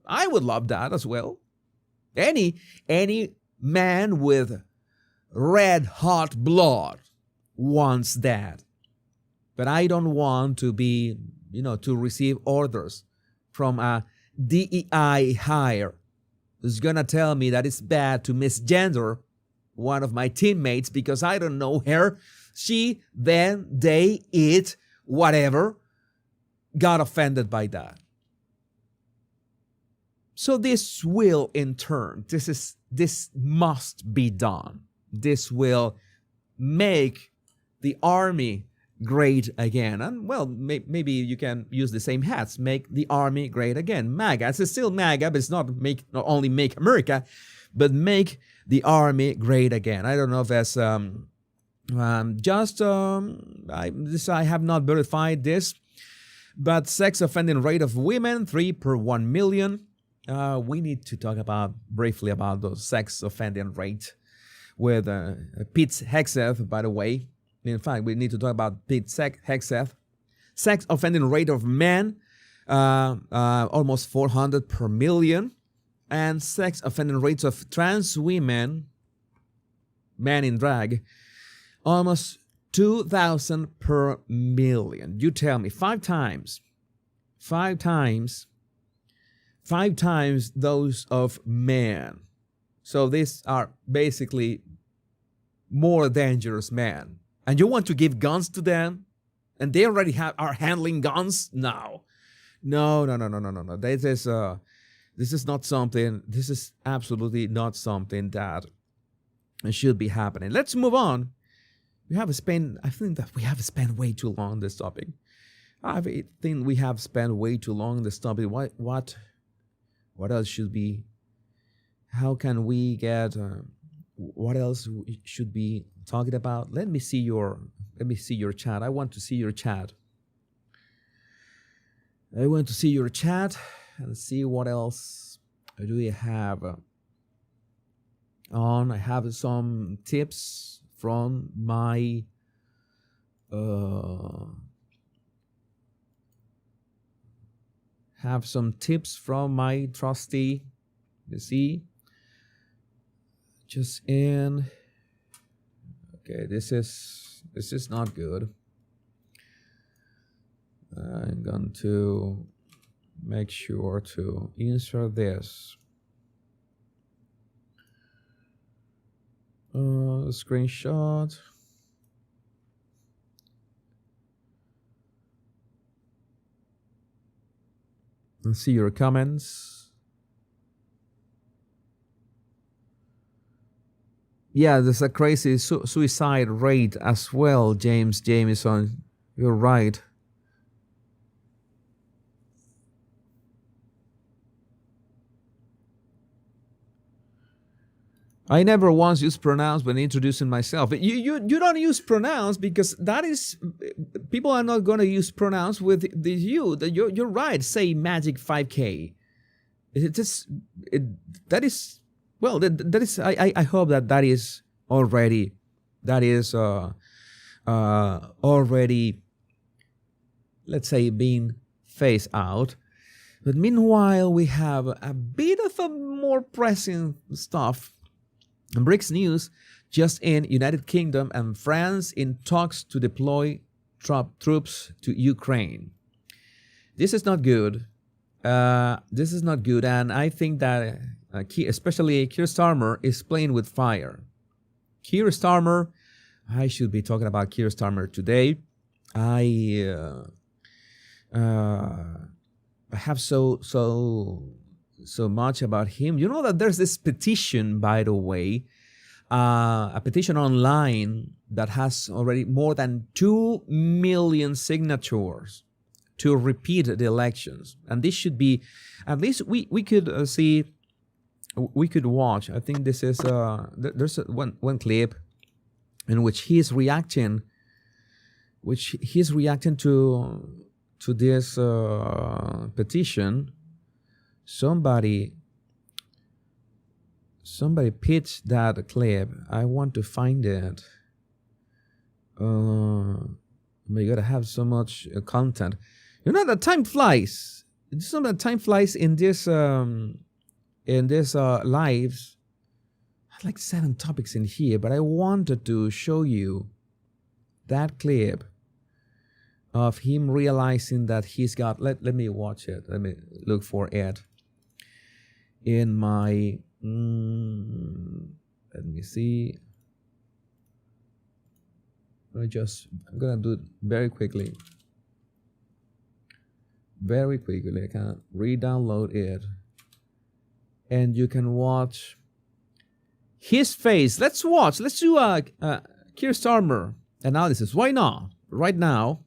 I would love that as well. Any man with red hot blood wants that. But I don't want to be, to receive orders from a DEI hire who's going to tell me that it's bad to misgender one of my teammates because I don't know her, she, then, they, it, whatever, got offended by that. So this will, in turn, this must be done. This will make the army great again. And well, maybe you can use the same hats. Make the army great again. MAGA. It's still MAGA, but it's not only make America, but make the army great again. I don't know if that's I have not verified this, but sex offending rate of women 3 per 1 million. We need to talk briefly about those sex offending rate with Pete Hegseth, by the way. In fact, we need to talk about Pete Hegseth. Sex offending rate of men, almost 400 per million. And sex offending rates of trans women, men in drag, almost 2,000 per million. You tell me, 5 times those of men. So these are basically more dangerous men. And you want to give guns to them? And they already are handling guns now. No. This is not something, this is absolutely not something that should be happening. Let's move on. I think that we have spent way too long on this topic. I think we have spent way too long on this topic. What else should be, how can we get, what else should be talking about? Let me see your chat. I want to see your chat. And see what else do we have on. I have some tips from my trustee. You see, just in. Okay, this is not good. I'm going to make sure to insert this screenshot. And see your comments. Yeah, there's a crazy suicide rate as well, James Jameson. You're right. I never once used pronounce when introducing myself. You don't use pronounce because that is, people are not going to use pronounce with the you. You're right. Say magic 5K. That is I hope that is already already, let's say, being phased out. But meanwhile, we have a bit of a more pressing stuff. BRICS news, just in United Kingdom and France in talks to deploy troops to Ukraine. This is not good. And I think that especially Keir Starmer is playing with fire. Keir Starmer, I should be talking about Keir Starmer today. I have so much about him. You know that there's this petition, by the way, a petition online that has already more than 2 million signatures to repeat the elections. And this should be, at least we could see we could watch. I think this is there's one clip in which he's reacting to this petition. Somebody pitched that clip. I want to find it. We gotta have so much content. You know that time flies. It's not that time flies in this lives. I had like 7 topics in here, but I wanted to show you that clip of him realizing that he's got. Let me watch it. Let me look for it in my. Let me see. I'm gonna do it very quickly. Very quickly. I can re-download it, and you can watch his face. Let's watch. Let's do a Keir Starmer analysis. Why not? Right now,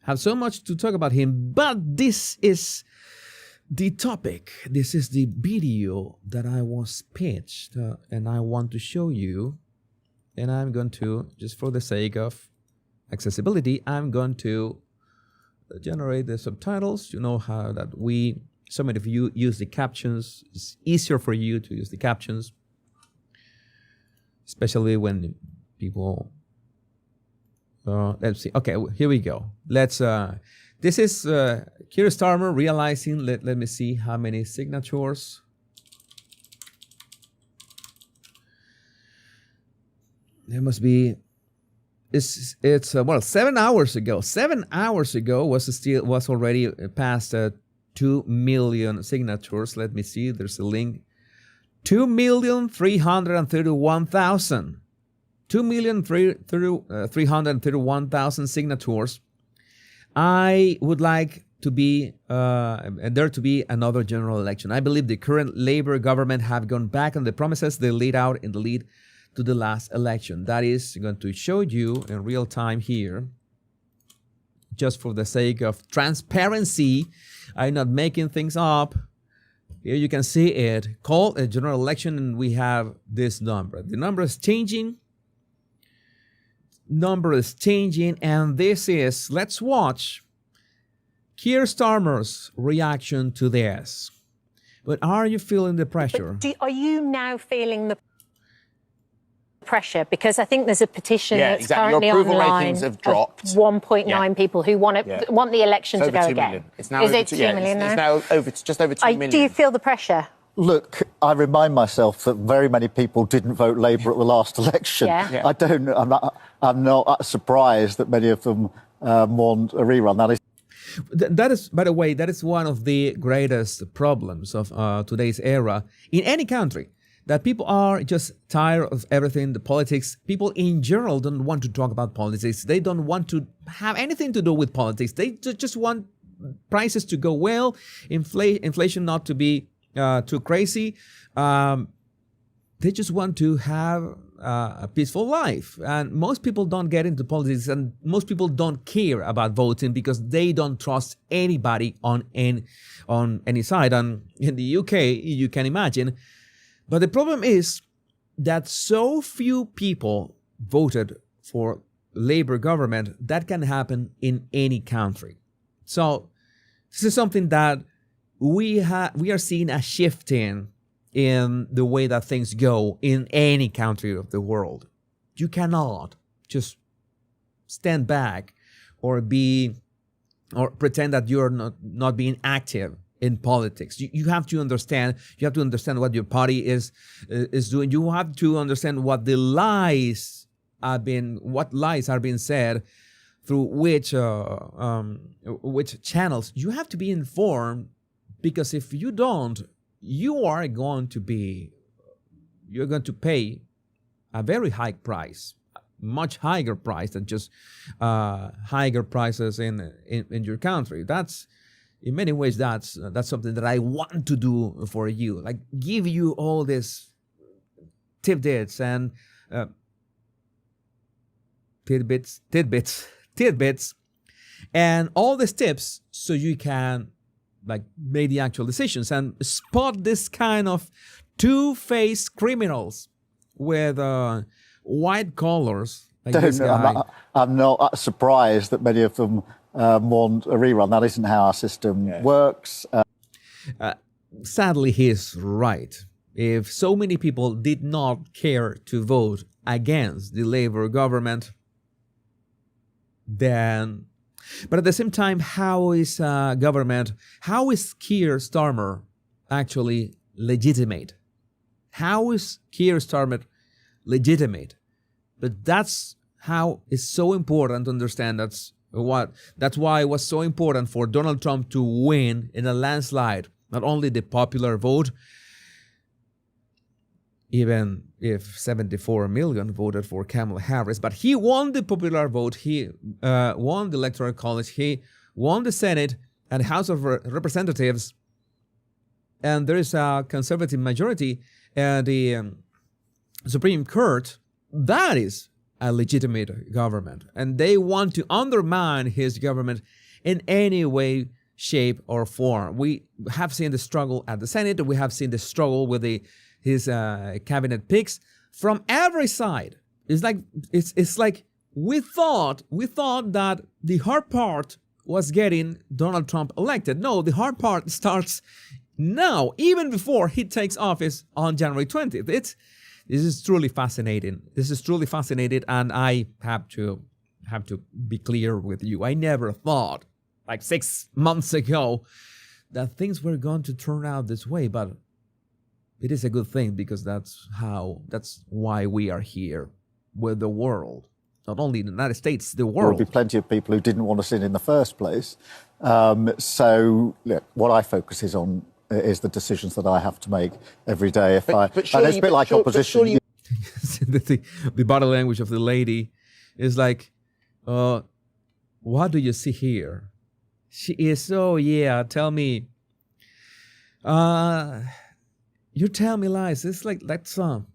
have so much to talk about him, but this is the topic. This is the video that I was pitched, and I want to show you. And I'm going to, just for the sake of accessibility, I'm going to generate the subtitles. You know how that so many of you use the captions. It's easier for you to use the captions, especially when people. Let's see. Okay, here we go. Let's. This is Keir Starmer realizing. Let me see how many signatures. There must be. It's 7 hours ago. 7 hours ago was already past 2 million signatures. Let me see. There's a link. 2,331,000. 2,331,000 signatures. I would like to be there to be another general election. I believe the current Labour government have gone back on the promises they laid out in the lead to the last election. That is going to show you in real time here, just for the sake of transparency. I'm not making things up. Here you can see it. Call a general election, and we have this number. The number is changing. And this is, let's watch Keir Starmer's reaction to this. But are you feeling the pressure? Are you now feeling the pressure? Because I think there's a petition that's currently Your approval online ratings have dropped. 1.9 people who want the election to go again. It's now is over it 2 million now? It's now just over 2 million. Do you feel the pressure? Look, I remind myself that very many people didn't vote Labour at the last election. Yeah. I'm not surprised that many of them want a rerun. That is, by the way, that is one of the greatest problems of today's era in any country. That people are just tired of everything, the politics. People in general don't want to talk about politics. They don't want to have anything to do with politics. They just want prices to go well, inflation not to be too crazy. They just want to have a peaceful life. And most people don't get into politics, and most people don't care about voting because they don't trust anybody on any side. And in the UK, you can imagine. But the problem is that so few people voted for Labour government. That can happen in any country. So this is something that we are seeing a shift in the way that things go in any country of the world. You cannot just stand back or pretend that you're not being active in politics. You have to understand. You have to understand what your party is doing. You have to understand what lies are being said through which channels. You have to be informed, because if you don't, you're going to pay a very high price, much higher price than just higher prices in your country. That's, in many ways, that's something that I want to do for you, like give you all this tidbits and tidbits, and all these tips so you can like made the actual decisions, and spot this kind of two-faced criminals with white collars like this guy. I'm not surprised that many of them want a rerun. That isn't how our system works. Sadly, he's right. If so many people did not care to vote against the Labour government, then... But at the same time, how is Keir Starmer actually legitimate? How is Keir Starmer legitimate? But that's how it's so important to understand. That's why it was so important for Donald Trump to win in a landslide. Not only the popular vote, even if 74 million voted for Kamala Harris, but he won the popular vote. He won the Electoral College. He won the Senate and House of Representatives. And there is a conservative majority and the Supreme Court. That is a legitimate government. And they want to undermine his government in any way, shape, or form. We have seen the struggle at the Senate. We have seen the struggle with his cabinet picks from every side. It's like we thought that the hard part was getting Donald Trump elected. No, the hard part starts now, even before he takes office on January 20th. This is truly fascinating. This is truly fascinating, and I have to be clear with you. I never thought, like 6 months ago, that things were going to turn out this way, but it is a good thing, because that's why we are here with the world. Not only the United States, the world. There will be plenty of people who didn't want us in the first place. So look, what I focus is the decisions that I have to make every day. And it's a bit like opposition. The body language of the lady is like, what do you see here? She is, tell me. You tell me lies. It's like that song.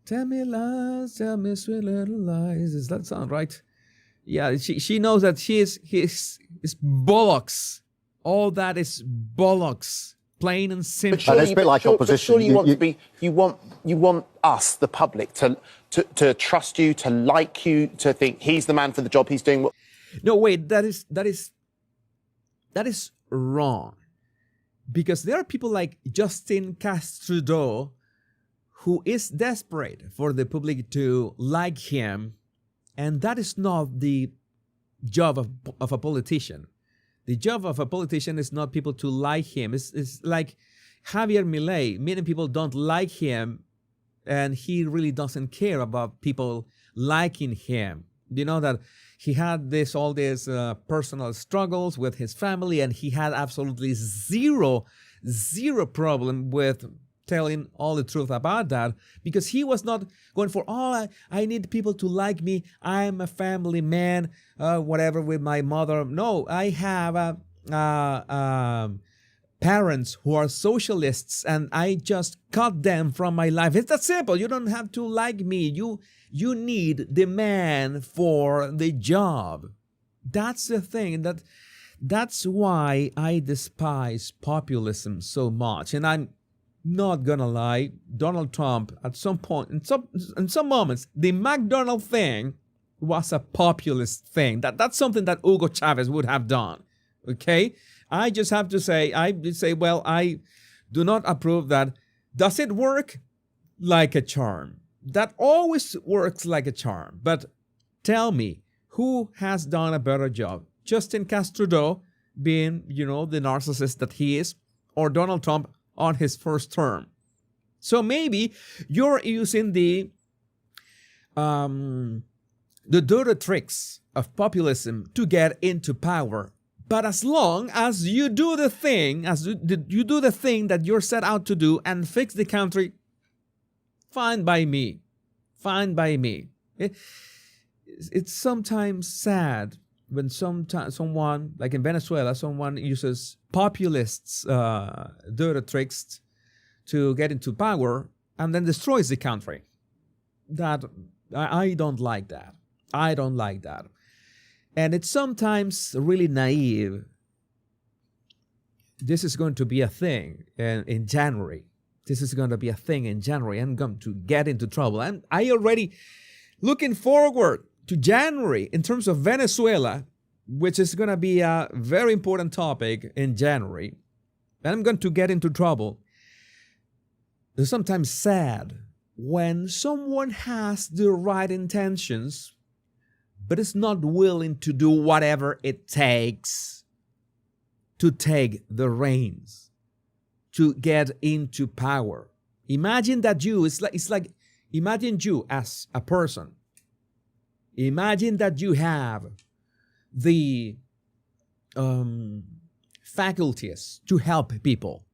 Tell me lies, tell me sweet little lies. Is that song, right? Yeah, she knows that he's bollocks. All that is bollocks. Plain and simple. It's a bit like opposition. You want us, the public, to trust you, to like you, to think he's the man for the job, he's doing what... No, wait, that is wrong. Because there are people like Justin Trudeau who is desperate for the public to like him, and that is not the job of a politician. The job of a politician is not people to like him. It's like Javier Milei. Many people don't like him, and he really doesn't care about people liking him. You know that he had all these personal struggles with his family, and he had absolutely zero problem with telling all the truth about that, because he was not going for, I need people to like me. I'm a family man, whatever, with my mother. No, I have parents who are socialists, and I just cut them from my life. It's that simple. You don't have to like me. You need the man for the job. That's the thing. That's why I despise populism so much. And I'm not gonna lie, Donald Trump, at some point, in some moments, the McDonald's thing was a populist thing. That's something that Hugo Chavez would have done. Okay? I just have to say, I do not approve that. Does it work? Like a charm. That always works like a charm. But tell me, who has done a better job? Justin Trudeau being, the narcissist that he is, or Donald Trump on his first term? So maybe you're using the dirty tricks of populism to get into power. But as long as you do the thing, that you're set out to do and fix the country, fine by me. Fine by me. It's sometimes sad when someone, like in Venezuela, someone uses populists' dirty tricks to get into power and then destroys the country. That I don't like that. I don't like that. And it's sometimes really naive this is going to be a thing in January. This is going to be a thing in January. I'm going to get into trouble. And I already looking forward to January in terms of Venezuela, which is going to be a very important topic in January. And I'm going to get into trouble. It's sometimes sad when someone has the right intentions, but is not willing to do whatever it takes to take the reins, to get into power. Imagine that imagine you as a person. Imagine that you have the faculties to help people.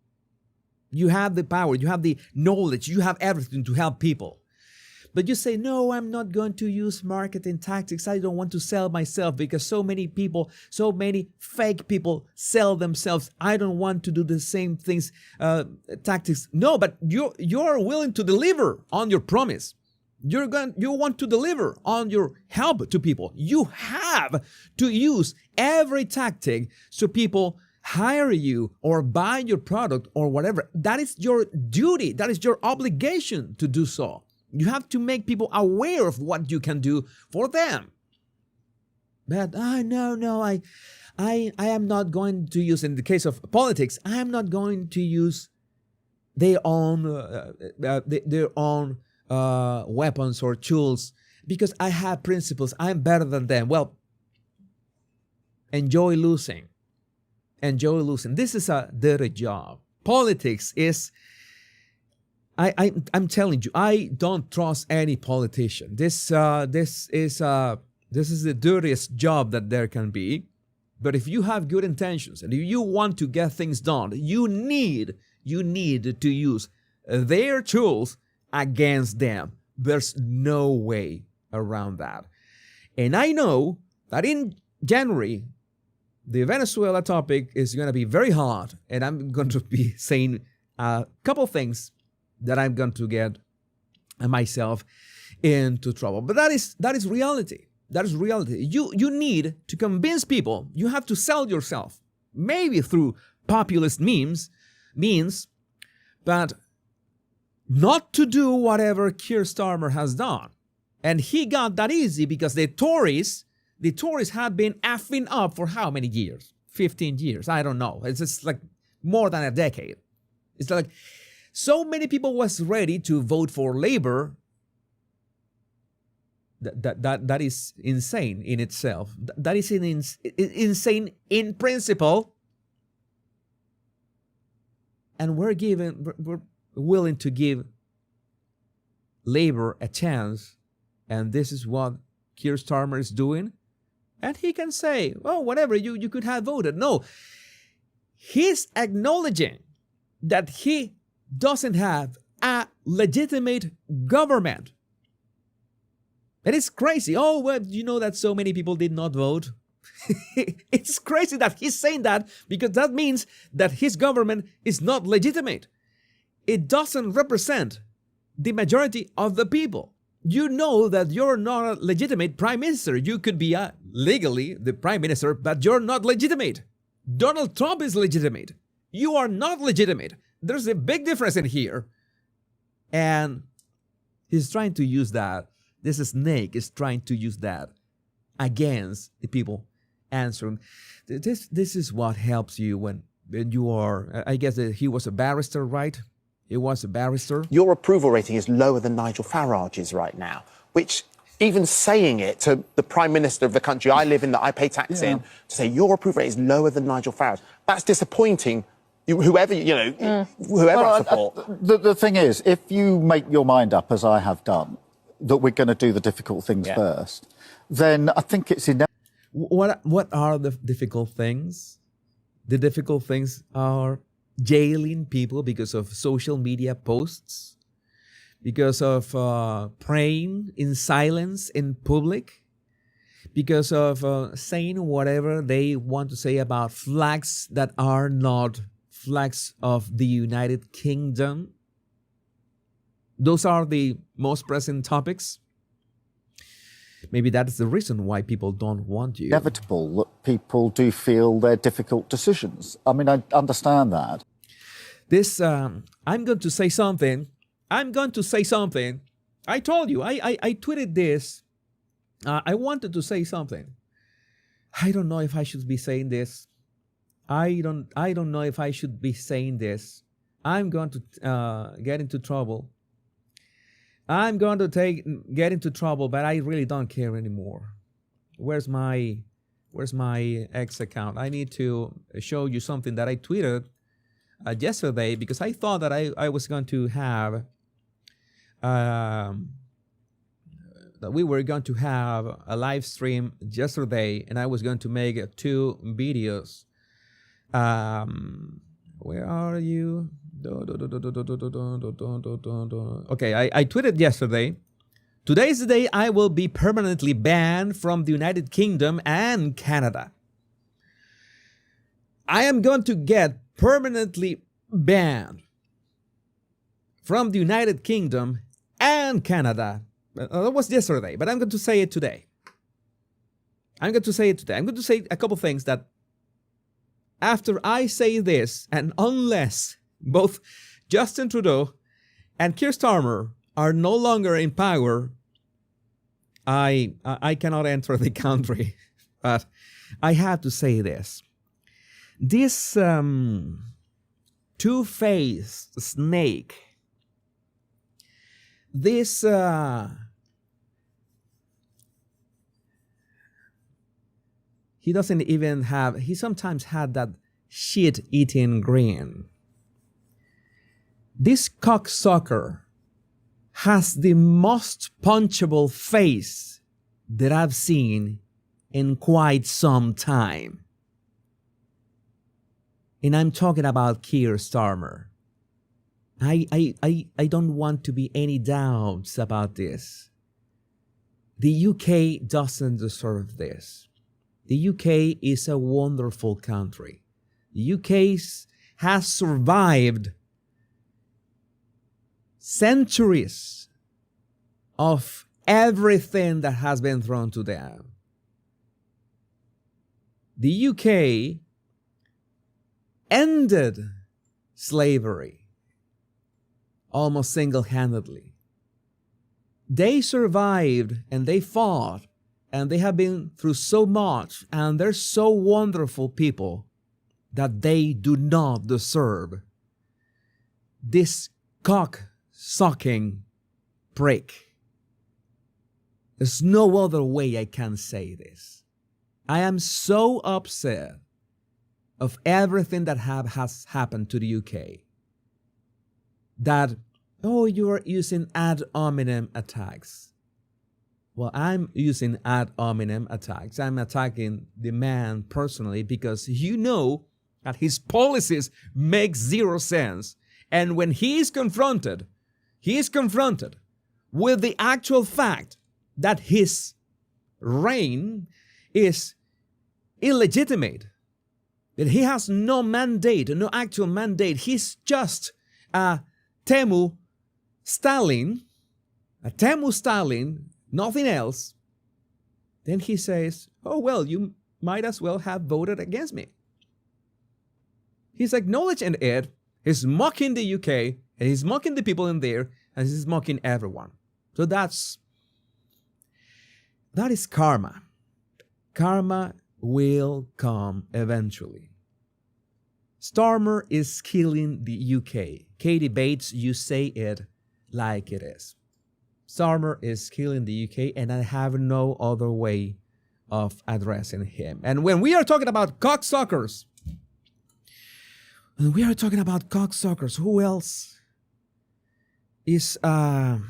You have the power, you have the knowledge, you have everything to help people. But you say, no, I'm not going to use marketing tactics. I don't want to sell myself because so many people, so many fake people sell themselves. I don't want to do the same things, tactics. No, but you're willing to deliver on your promise. You want to deliver on your help to people. You have to use every tactic so people hire you or buy your product or whatever. That is your duty. That is your obligation to do so. You have to make people aware of what you can do for them. But I am not going to use, in the case of politics, I am not going to use their own weapons or tools because I have principles. I'm better than them. Well, enjoy losing. Enjoy losing. This is a dirty job. Politics is, I'm telling you, I don't trust any politician. This is the dirtiest job that there can be. But if you have good intentions and if you want to get things done, you need to use their tools against them. There's no way around that. And I know that in January, the Venezuela topic is going to be very hot, and I'm going to be saying a couple things that I'm going to get myself into trouble. But that is reality. That is reality. You need to convince people. You have to sell yourself, maybe through populist means, but not to do whatever Keir Starmer has done. And he got that easy because the Tories have been effing up for how many years? 15 years. I don't know. It's just like more than a decade. It's like so many people was ready to vote for Labour. That is insane in itself. That is insane in principle. And we're willing to give Labour a chance. And this is what Keir Starmer is doing. And he can say, oh, whatever, you could have voted. No, he's acknowledging that he doesn't have a legitimate government. And it's crazy. Oh, well, you know that so many people did not vote. It's crazy that he's saying that because that means that his government is not legitimate. It doesn't represent the majority of the people. You know that you're not a legitimate prime minister. You could be legally the prime minister, but you're not legitimate. Donald Trump is legitimate. You are not legitimate. There's a big difference in here. And he's trying to use that. This snake is trying to use that against the people answering. This is what helps you when you are, I guess he was a barrister, right? He was a barrister. Your approval rating is lower than Nigel Farage's right now, which even saying it to the Prime Minister of the country I live in, that I pay tax in, to say your approval rate is lower than Nigel Farage, that's disappointing. Whoever I support. The thing is, if you make your mind up, as I have done, that we're going to do the difficult things first, then I think it's inevitable. What are the difficult things? The difficult things are jailing people because of social media posts, because of praying in silence in public, because of saying whatever they want to say about flags that are not flags of the United Kingdom. Those are the most present topics. Maybe that is the reason why people don't want you. Inevitable people do feel they're difficult decisions. I mean, I understand that. This, I'm going to say something. I'm going to say something. I told you, I tweeted this. I wanted to say something. I don't know if I should be saying this. I don't know if I should be saying this. I'm going to get into trouble. I'm going to get into trouble, but I really don't care anymore. Where's my X account? I need to show you something that I tweeted yesterday, because I thought that I was going to have that we were going to have a live stream yesterday, and I was going to make 2 videos. Where are you? Okay, I tweeted yesterday. Today's the day I will be permanently banned from the United Kingdom and Canada. I am going to get permanently banned from the United Kingdom and Canada. That was yesterday, but I'm going to say it today. I'm going to say a couple things that after I say this, and unless both Justin Trudeau and Keir Starmer are no longer in power, I cannot enter the country. But I have to say this. This two-faced snake, this he doesn't even have, he sometimes had that shit-eating grin. This cocksucker has the most punchable face that I've seen in quite some time. And I'm talking about Keir Starmer. I don't want to be any doubts about this. The UK doesn't deserve this. The UK is a wonderful country. The UK has survived centuries of everything that has been thrown to them. The UK ended slavery almost single-handedly. They survived and they fought, and they have been through so much, and they're so wonderful people that they do not deserve this cock-sucking prick. There's no other way I can say this. I am so upset of everything that has happened to the UK that, oh, you are using ad hominem attacks. Well, I'm using ad hominem attacks. I'm attacking the man personally because you know that his policies make zero sense. And when he is confronted with the actual fact that his reign is illegitimate, that he has no mandate, no actual mandate, he's just a Temu Stalin, nothing else, then he says, oh, well, you might as well have voted against me. He's acknowledging it, he's mocking the UK, and he's mocking the people in there, and he's mocking everyone. So that is karma. Karma will come eventually. Starmer is killing the UK. Katie Bates, you say it like it is. Starmer is killing the UK, and I have no other way of addressing him. And when we are talking about cocksuckers, who else is, let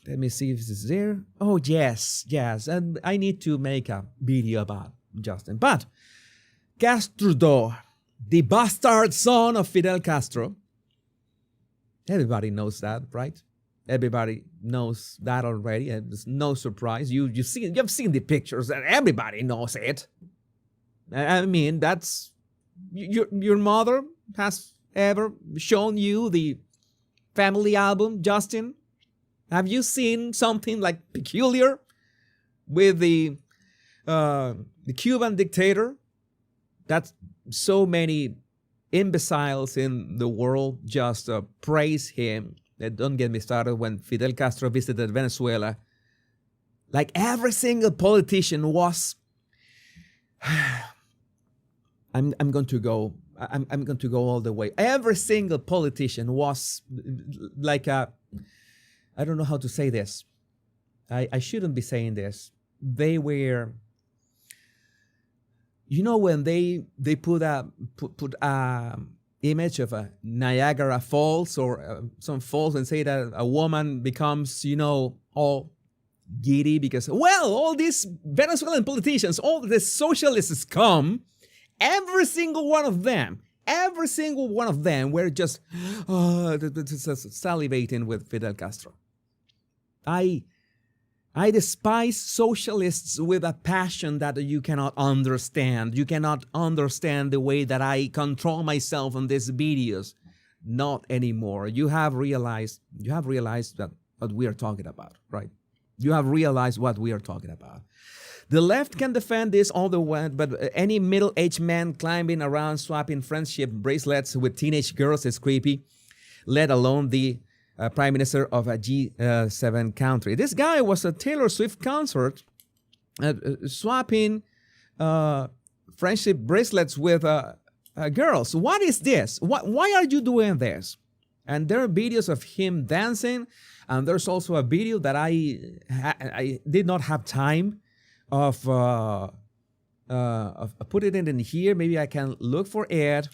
me see if this is there. Oh, yes, and I need to make a video about Justin. But Trudeau, the bastard son of Fidel Castro, everybody knows that, right? Everybody knows that already. It's no surprise. You've seen the pictures, and everybody knows it. I mean, that's your mother has ever shown you the family album, Justin? Have you seen something like peculiar with the Cuban dictator that so many imbeciles in the world just praise him. Don't get me started when Fidel Castro visited Venezuela. Like every single politician was. I'm going to go all the way. Every single politician was like a. I don't know how to say this. I shouldn't be saying this. They were. You know when they put a image of a Niagara Falls or some falls and say that a woman becomes, all giddy because, well, all these Venezuelan politicians, all the socialists come, every single one of them were just salivating with Fidel Castro. I despise socialists with a passion that you cannot understand. You cannot understand the way that I control myself on these videos. Not anymore. You have realized that what we are talking about, right? You have realized what we are talking about. The left can defend this all the way, but any middle-aged man climbing around swapping friendship bracelets with teenage girls is creepy, let alone the Prime Minister of a G7 country. This guy was a Taylor Swift concert swapping friendship bracelets with girls. What is this? Why are you doing this? And there are videos of him dancing, and there's also a video that I did not have time of putting it in here. Maybe I can look for it.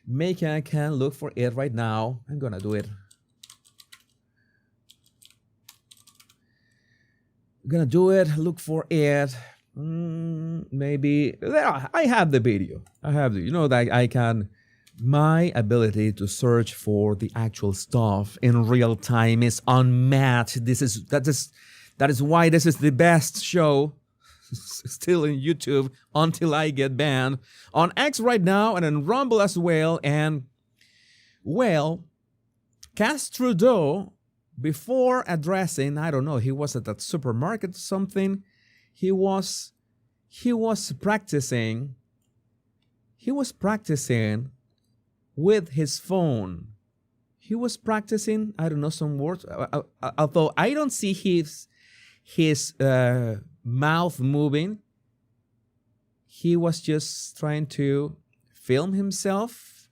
Maybe I can look for it right now. I'm gonna do it. I'm gonna do it, look for it. Maybe I have the video. That I can. My ability to search for the actual stuff in real time is unmatched. That is why this is the best show still in YouTube until I get banned on X right now and in Rumble as well. And well, Trudeau, before addressing, I don't know, he was at that supermarket or something. He was practicing with his phone. He was practicing, I don't know, some words. Although I don't see his mouth moving. He was just trying to film himself.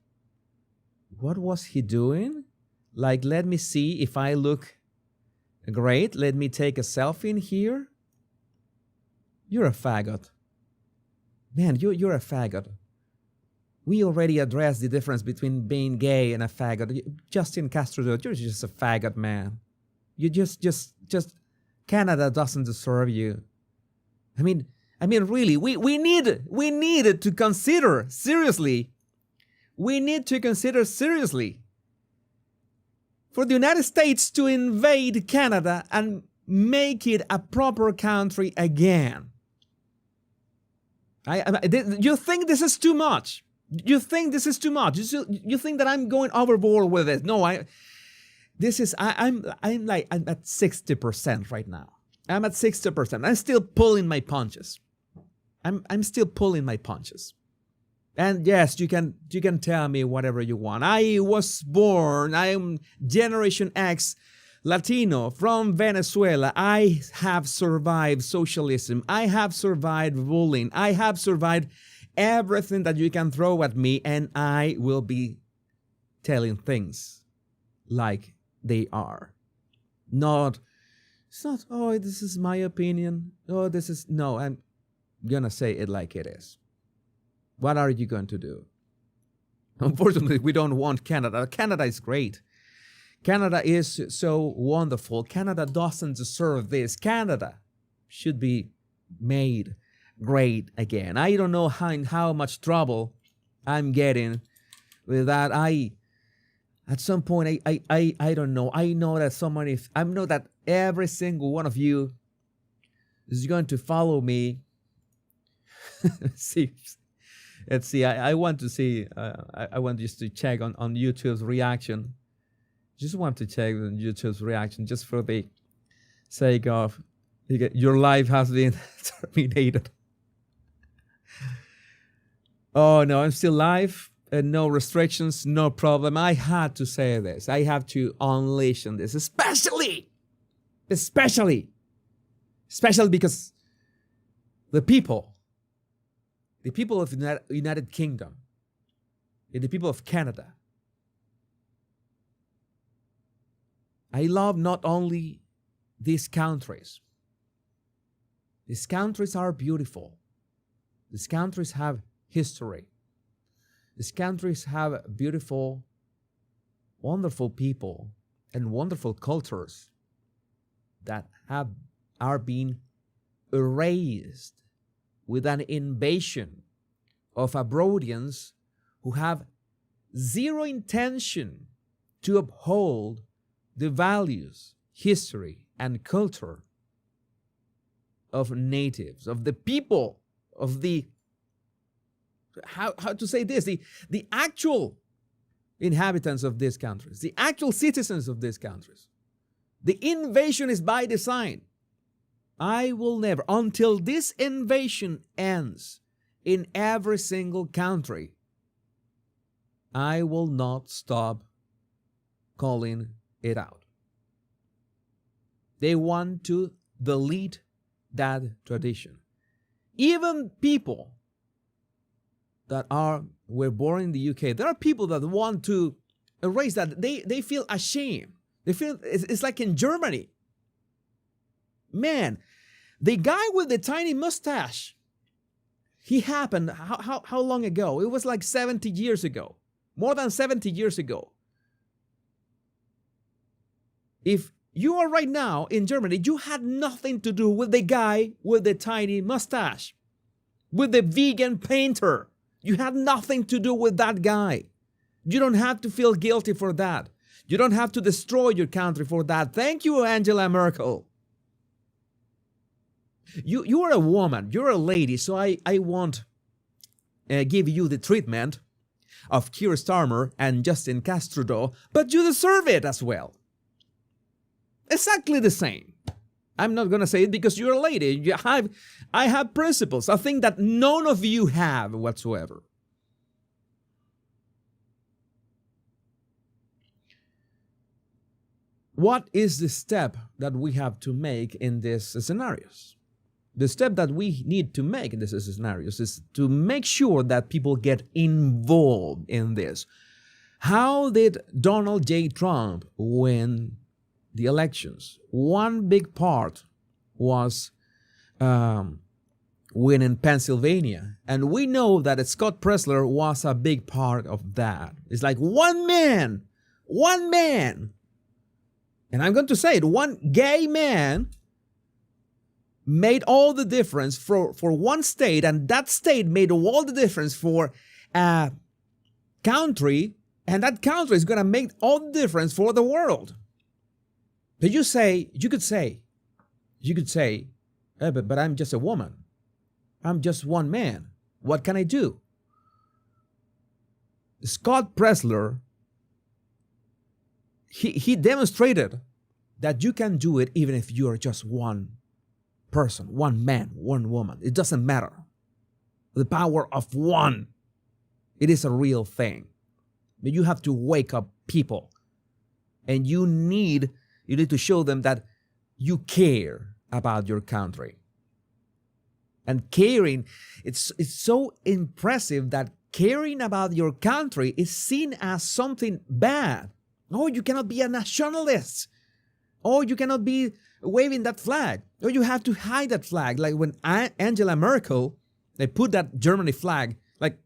What was he doing? Like, let me see if I look great. Let me take a selfie in here. You're a faggot. Man, you're a faggot. We already addressed the difference between being gay and a faggot. Justin Castro, you're just a faggot, man. You just Canada doesn't deserve you. I mean, really, we need to consider seriously. We need to consider seriously for the United States to invade Canada and make it a proper country again. You think this is too much? You think this is too much? You think that I'm going overboard with it? No, I'm at 60% right now. I'm at 60%. I'm still pulling my punches. I'm still pulling my punches. And yes, you can tell me whatever you want. I was born, I'm Generation X Latino from Venezuela. I have survived socialism. I have survived bullying. I have survived everything that you can throw at me, and I will be telling things like they are. It's not, oh, this is my opinion. Oh, no, I'm gonna say it like it is. What are you going to do? Unfortunately, we don't want Canada. Canada is great. Canada is so wonderful. Canada doesn't deserve this. Canada should be made great again. I don't know how much trouble I'm getting with that. At some point, I don't know. I know that every single one of you is going to follow me. Let's see. I want to see. I want just to check on YouTube's reaction. Just want to check on YouTube's reaction, just for the sake of your life has been terminated. Oh no, I'm still alive. No restrictions, no problem. I had to say this. I have to unleash on this, especially because the people of the United Kingdom, and the people of Canada, I love not only these countries. These countries are beautiful. These countries have history. These countries have beautiful, wonderful people and wonderful cultures that are being erased with an invasion of abroadians who have zero intention to uphold the values, history, and culture of natives, of the people, of the, how to say this, the actual inhabitants of these countries, the actual citizens of these countries. The invasion is by design. I will never, until this invasion ends in every single country, I will not stop calling it out. They want to delete that tradition. Even people that were born in the UK, there are people that want to erase that. They feel ashamed. They feel it's like in Germany. Man, the guy with the tiny mustache, he happened how long ago? It was like 70 years ago. More than 70 years ago. If you are right now in Germany, you had nothing to do with the guy with the tiny mustache, with the vegan painter. You had nothing to do with that guy. You don't have to feel guilty for that. You don't have to destroy your country for that. Thank you, Angela Merkel. You are a woman. You're a lady, so I won't give you the treatment of Keir Starmer and Justin Trudeau, but you deserve it as well. Exactly the same. I'm not going to say it because you're a lady. I have principles, a thing that none of you have whatsoever. What is the step that we have to make in these scenarios? The step that we need to make in these scenarios is to make sure that people get involved in this. How did Donald J. Trump win the elections? One big part was winning Pennsylvania. And we know that Scott Presler was a big part of that. It's like one man. And I'm going to say it, one gay man made all the difference for one state, and that state made all the difference for a country, and that country is going to make all the difference for the world. But you could say, hey, but I'm just a woman. I'm just one man. What can I do? Scott Presler, he demonstrated that you can do it even if you are just one person, one man, one woman. It doesn't matter. The power of one, it is a real thing. But you have to wake up people, and you need to show them that you care about your country. And caring, it's so impressive that caring about your country is seen as something bad. Oh, you cannot be a nationalist. Oh, you cannot be waving that flag. Oh, you have to hide that flag. Like when Angela Merkel, they put that Germany flag like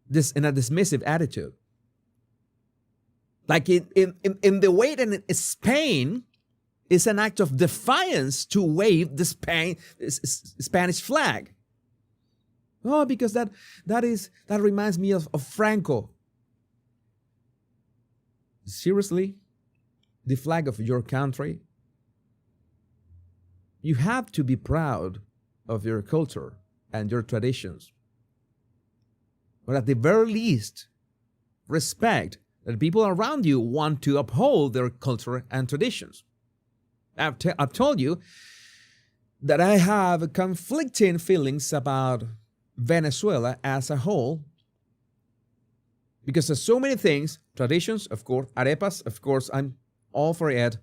this in a dismissive attitude. Like in the way that in Spain, it's an act of defiance to wave the Spanish flag. Oh, because that reminds me of Franco. Seriously? The flag of your country? You have to be proud of your culture and your traditions. But at the very least, respect that people around you want to uphold their culture and traditions. I've told you that I have conflicting feelings about Venezuela as a whole, because there's so many things, traditions, of course, arepas, of course, I'm all for it.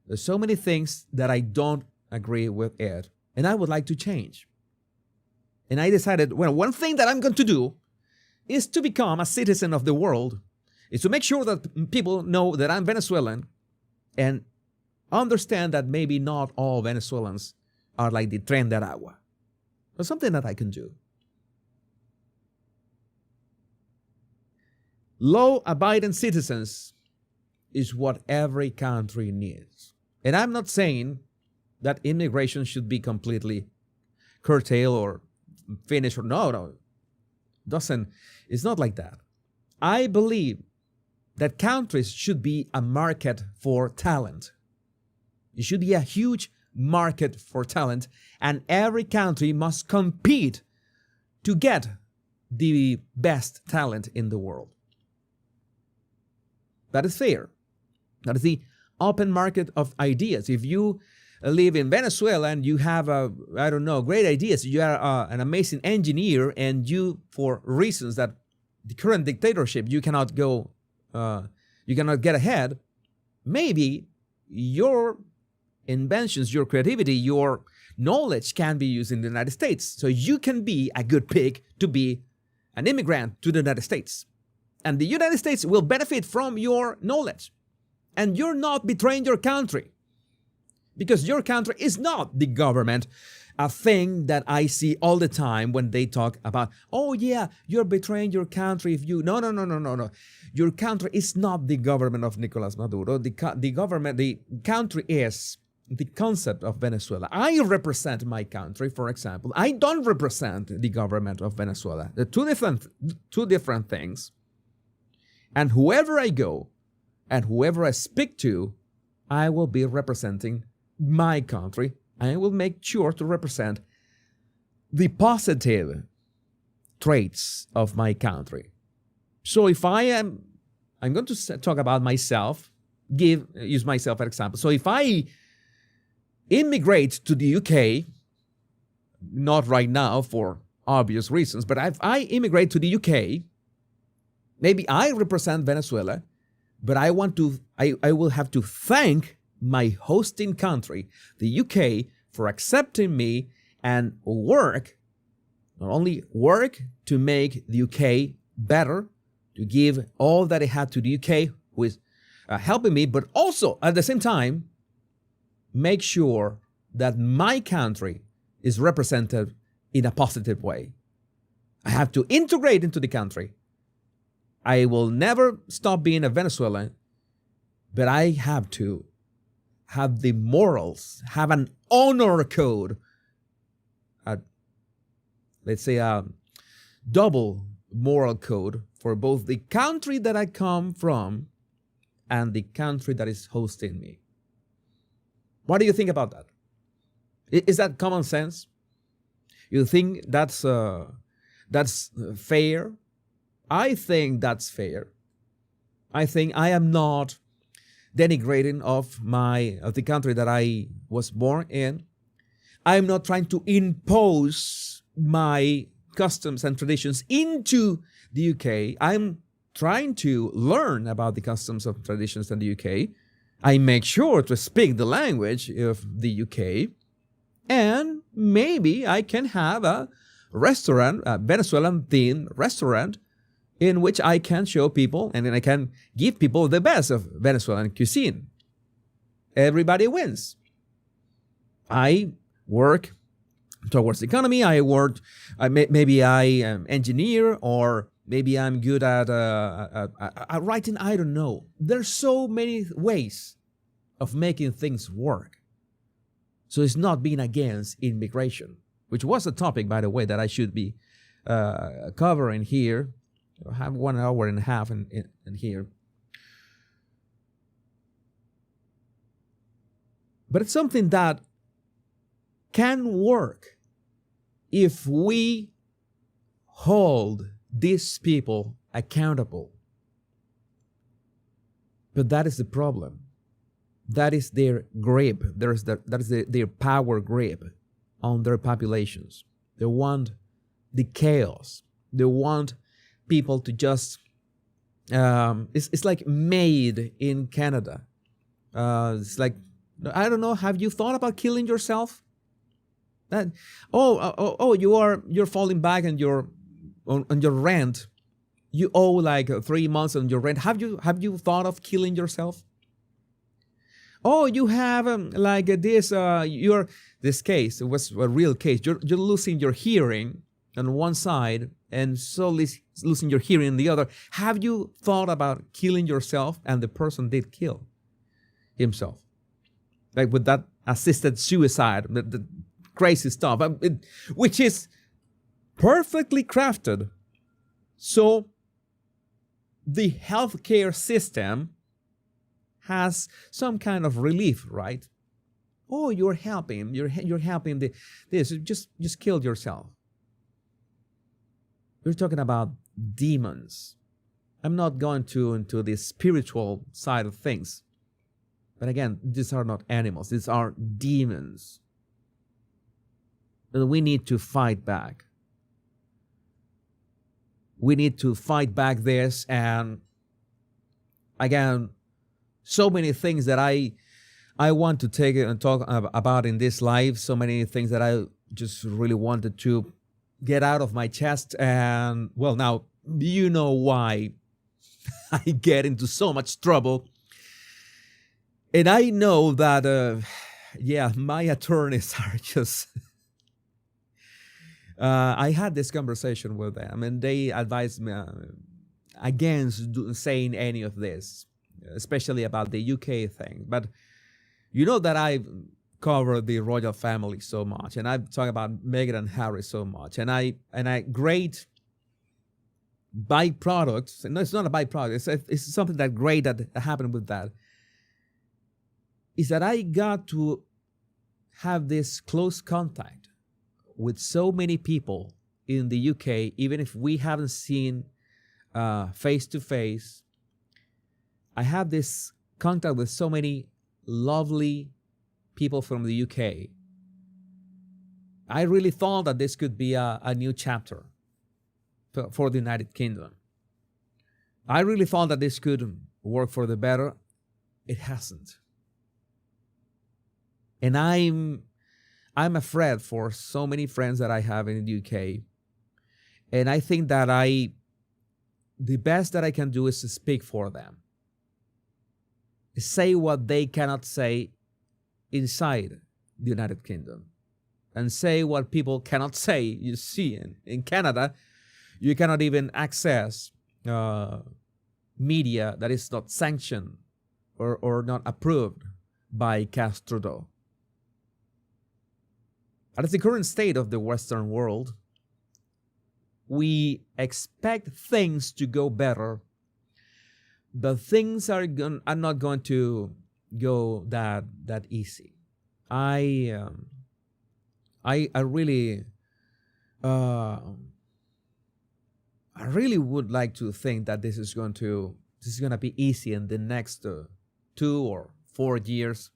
There's so many things that I don't agree with it, and I would like to change. And I decided, well, one thing that I'm going to do is to become a citizen of the world, is to make sure that people know that I'm Venezuelan and understand that maybe not all Venezuelans are like the Tren de Aragua. But something that I can do. Law-abiding citizens is what every country needs. And I'm not saying that immigration should be completely curtailed or finished. No. It's not like that. I believe that countries should be a market for talent. It should be a huge market for talent, and every country must compete to get the best talent in the world. That is fair. That is the open market of ideas. If you live in Venezuela and you have, great ideas, you are an amazing engineer, and you, for reasons that the current dictatorship, you cannot get ahead, maybe your inventions, your creativity, your knowledge can be used in the United States. So you can be a good pick to be an immigrant to the United States. And the United States will benefit from your knowledge. And you're not betraying your country. Because your country is not the government. A thing that I see all the time when they talk about, oh yeah, you're betraying your country if you... No. Your country is not the government of Nicolas Maduro. The country is the concept of Venezuela. I represent my country, for example. I don't represent the government of Venezuela. They're two different things. And whoever I go and whoever I speak to, I will be representing my country. I will make sure to represent the positive traits of my country. So if I'm going to talk about myself, use myself as an example. So if I immigrate to the UK, not right now for obvious reasons, but if I immigrate to the UK, maybe I represent Venezuela, but I will have to thank my hosting country, the UK, for accepting me and not only work to make the UK better, to give all that it had to the UK, who is helping me, but also at the same time, make sure that my country is represented in a positive way. I have to integrate into the country. I will never stop being a Venezuelan, but I have to have the morals, have an honor code, let's say a double moral code for both the country that I come from and the country that is hosting me. What do you think about that? Is that common sense? You think that's fair? I think that's fair. I think I am not denigrating of the country that I was born in. I'm not trying to impose my customs and traditions into the UK. I'm trying to learn about the customs and traditions in the UK. I make sure to speak the language of the UK, and maybe I can have a restaurant, a Venezuelan-themed restaurant, in which I can show people and then I can give people the best of Venezuelan cuisine. Everybody wins. I work towards the economy. I work, maybe I am engineer, or maybe I'm good at writing. I don't know. There's so many ways of making things work. So it's not being against immigration, which was a topic, by the way, that I should be covering here. I have 1 hour and a half in here. But it's something that can work if we hold these people accountable. But that is the problem. That is their grip. That is their power grip on their populations. They want the chaos. They want people to just, it's like made in Canada. It's like, I don't know, have you thought about killing yourself? That, you're falling back on your rent. You owe like 3 months on your rent. Have you thought of killing yourself? Oh, you have this case, it was a real case. You're losing your hearing on one side and slowly losing your hearing on the other. Have you thought about killing yourself? And the person did kill himself, like with that assisted suicide, the crazy stuff, which is perfectly crafted. So the healthcare system has some kind of relief, right? Oh, you're helping this. Just kill yourself. We're talking about demons. I'm not going into the spiritual side of things. But again, these are not animals. These are demons. And we need to fight back. We need to fight back this. And again, so many things that I want to take and talk about in this live. So many things that I just really wanted to get out of my chest. And well, now you know why I get into so much trouble. And I know that, my attorneys are just... I had this conversation with them, and they advised me against saying any of this, especially about the UK thing. But you know that I've covered the royal family so much, and I've talked about Meghan and Harry so much, and I great byproducts. No, it's not a byproduct. It's something that great that happened with that. Is that I got to have this close contact with so many people in the UK, even if we haven't seen face to face. I have this contact with so many lovely people from the UK. I really thought that this could be a new chapter for the United Kingdom. I really thought that this could work for the better. It hasn't. And I'm afraid for so many friends that I have in the UK. And I think that the best that I can do is to speak for them. Say what they cannot say inside the United Kingdom. And say what people cannot say. You see, in Canada, you cannot even access media that is not sanctioned or not approved by Trudeau. At the current state of the Western world, we expect things to go better, but things are not going to go that easy. I really would like to think that this is going to be easy in the next 2 or 4 years.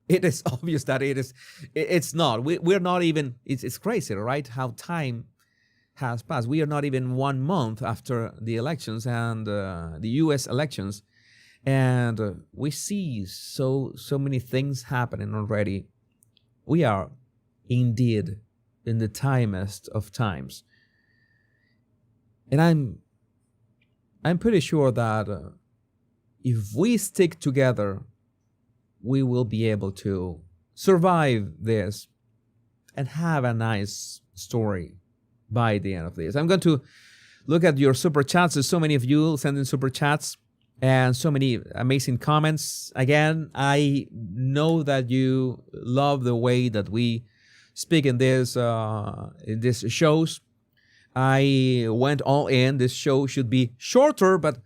It is obvious that it's not. We're not even, it's crazy, right? How time has passed. We are not even 1 month after the elections and the US elections. And we see so many things happening already. We are indeed in the timest of times. And I'm pretty sure that if we stick together, we will be able to survive this and have a nice story by the end of this. I'm going to look at your super chats. There's so many of you sending super chats and so many amazing comments. Again, I know that you love the way that we speak in this shows. I went all in. This show should be shorter, but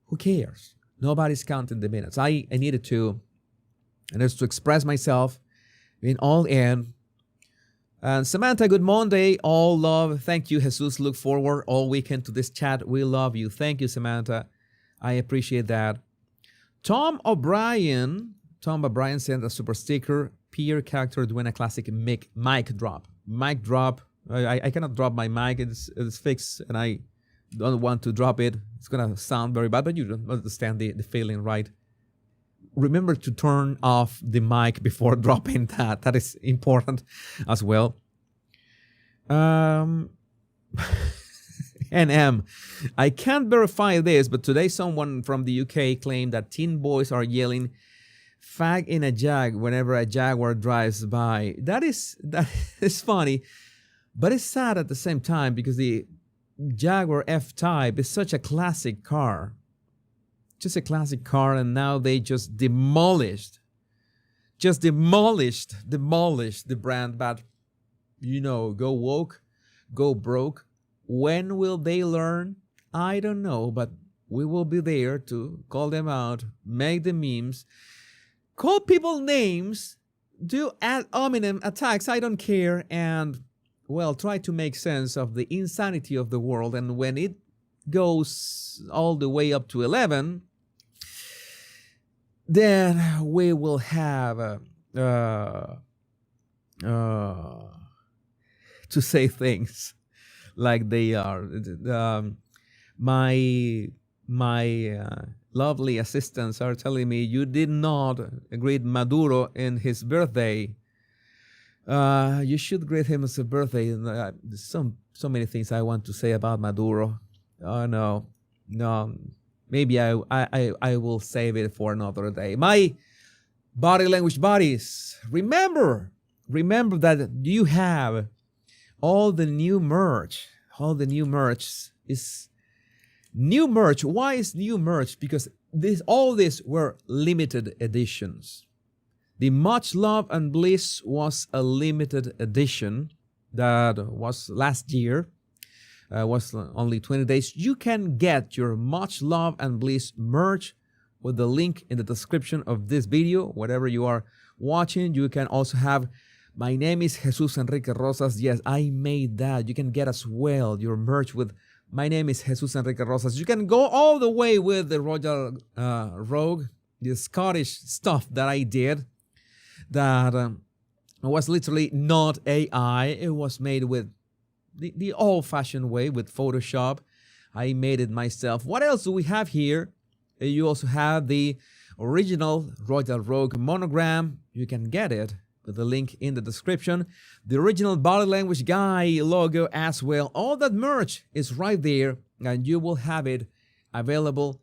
who cares? Nobody's counting the minutes. I needed to, and it's to express myself in all in. And Samantha, good Monday. All love. Thank you, Jesus. Look forward all weekend to this chat. We love you. Thank you, Samantha. I appreciate that. Tom O'Brien sent a super sticker. Peer character doing a classic mic drop. Mic drop I cannot drop my mic. It's fixed, and I don't want to drop it. It's gonna sound very bad, but you don't understand the feeling, right? Remember to turn off the mic before dropping that. That is important as well. NM. I can't verify this, but today someone from the UK claimed that teen boys are yelling "fag" in a Jag whenever a Jaguar drives by. That is funny, but it's sad at the same time because the Jaguar F-Type is such a classic car. Just a classic car, and now they just demolished the brand. But go woke, go broke. When will they learn? I don't know, but we will be there to call them out, make the memes, call people names, do ad hominem attacks, I don't care, and, well, try to make sense of the insanity of the world. And when it goes all the way up to 11, then we will have to say things like they are. My lovely assistants are telling me you did not greet Maduro in his birthday. You should greet him as a birthday. So many things I want to say about Maduro. Oh no. Maybe I will save it for another day. My body language buddies, remember that you have all the new merch. All the new merch is new merch. Why is new merch? Because all these were limited editions. The Much Love and Bliss was a limited edition that was last year. Was only 20 days. You can get your Much Love and Bliss merch with the link in the description of this video. Whatever you are watching, you can also have My Name is Jesus Enrique Rosas. Yes, I made that. You can get as well your merch with My Name is Jesus Enrique Rosas. You can go all the way with the Royal Rogue, the Scottish stuff that I did. That was literally not AI. It was made with the old-fashioned way with Photoshop. I made it myself. What else do we have here? You also have the original Royal Rogue monogram. You can get it with the link in the description. The original Body Language Guy logo as well. All that merch is right there, and you will have it available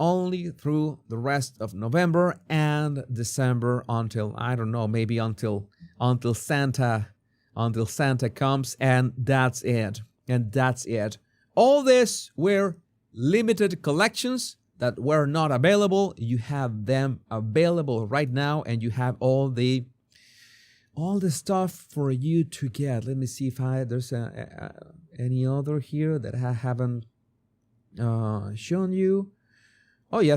only through the rest of November and December until, I don't know, maybe until Santa comes, and that's it. All this were limited collections that were not available. You have them available right now, and you have all the stuff for you to get. Let me see if there's any other here that I haven't shown you. Oh yeah,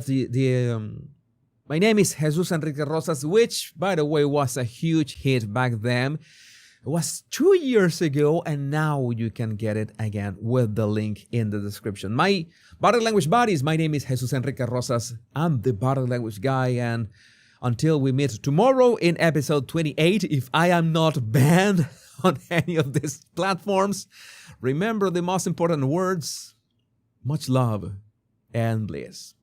My Name is Jesus Enrique Rosas, which, by the way, was a huge hit back then. It was 2 years ago, and now you can get it again with the link in the description. My body language buddies, my name is Jesus Enrique Rosas. I'm the body language guy, and until we meet tomorrow in episode 28, if I am not banned on any of these platforms, remember the most important words: much love and bliss.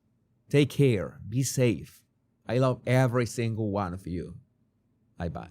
Take care. Be safe. I love every single one of you. Bye-bye.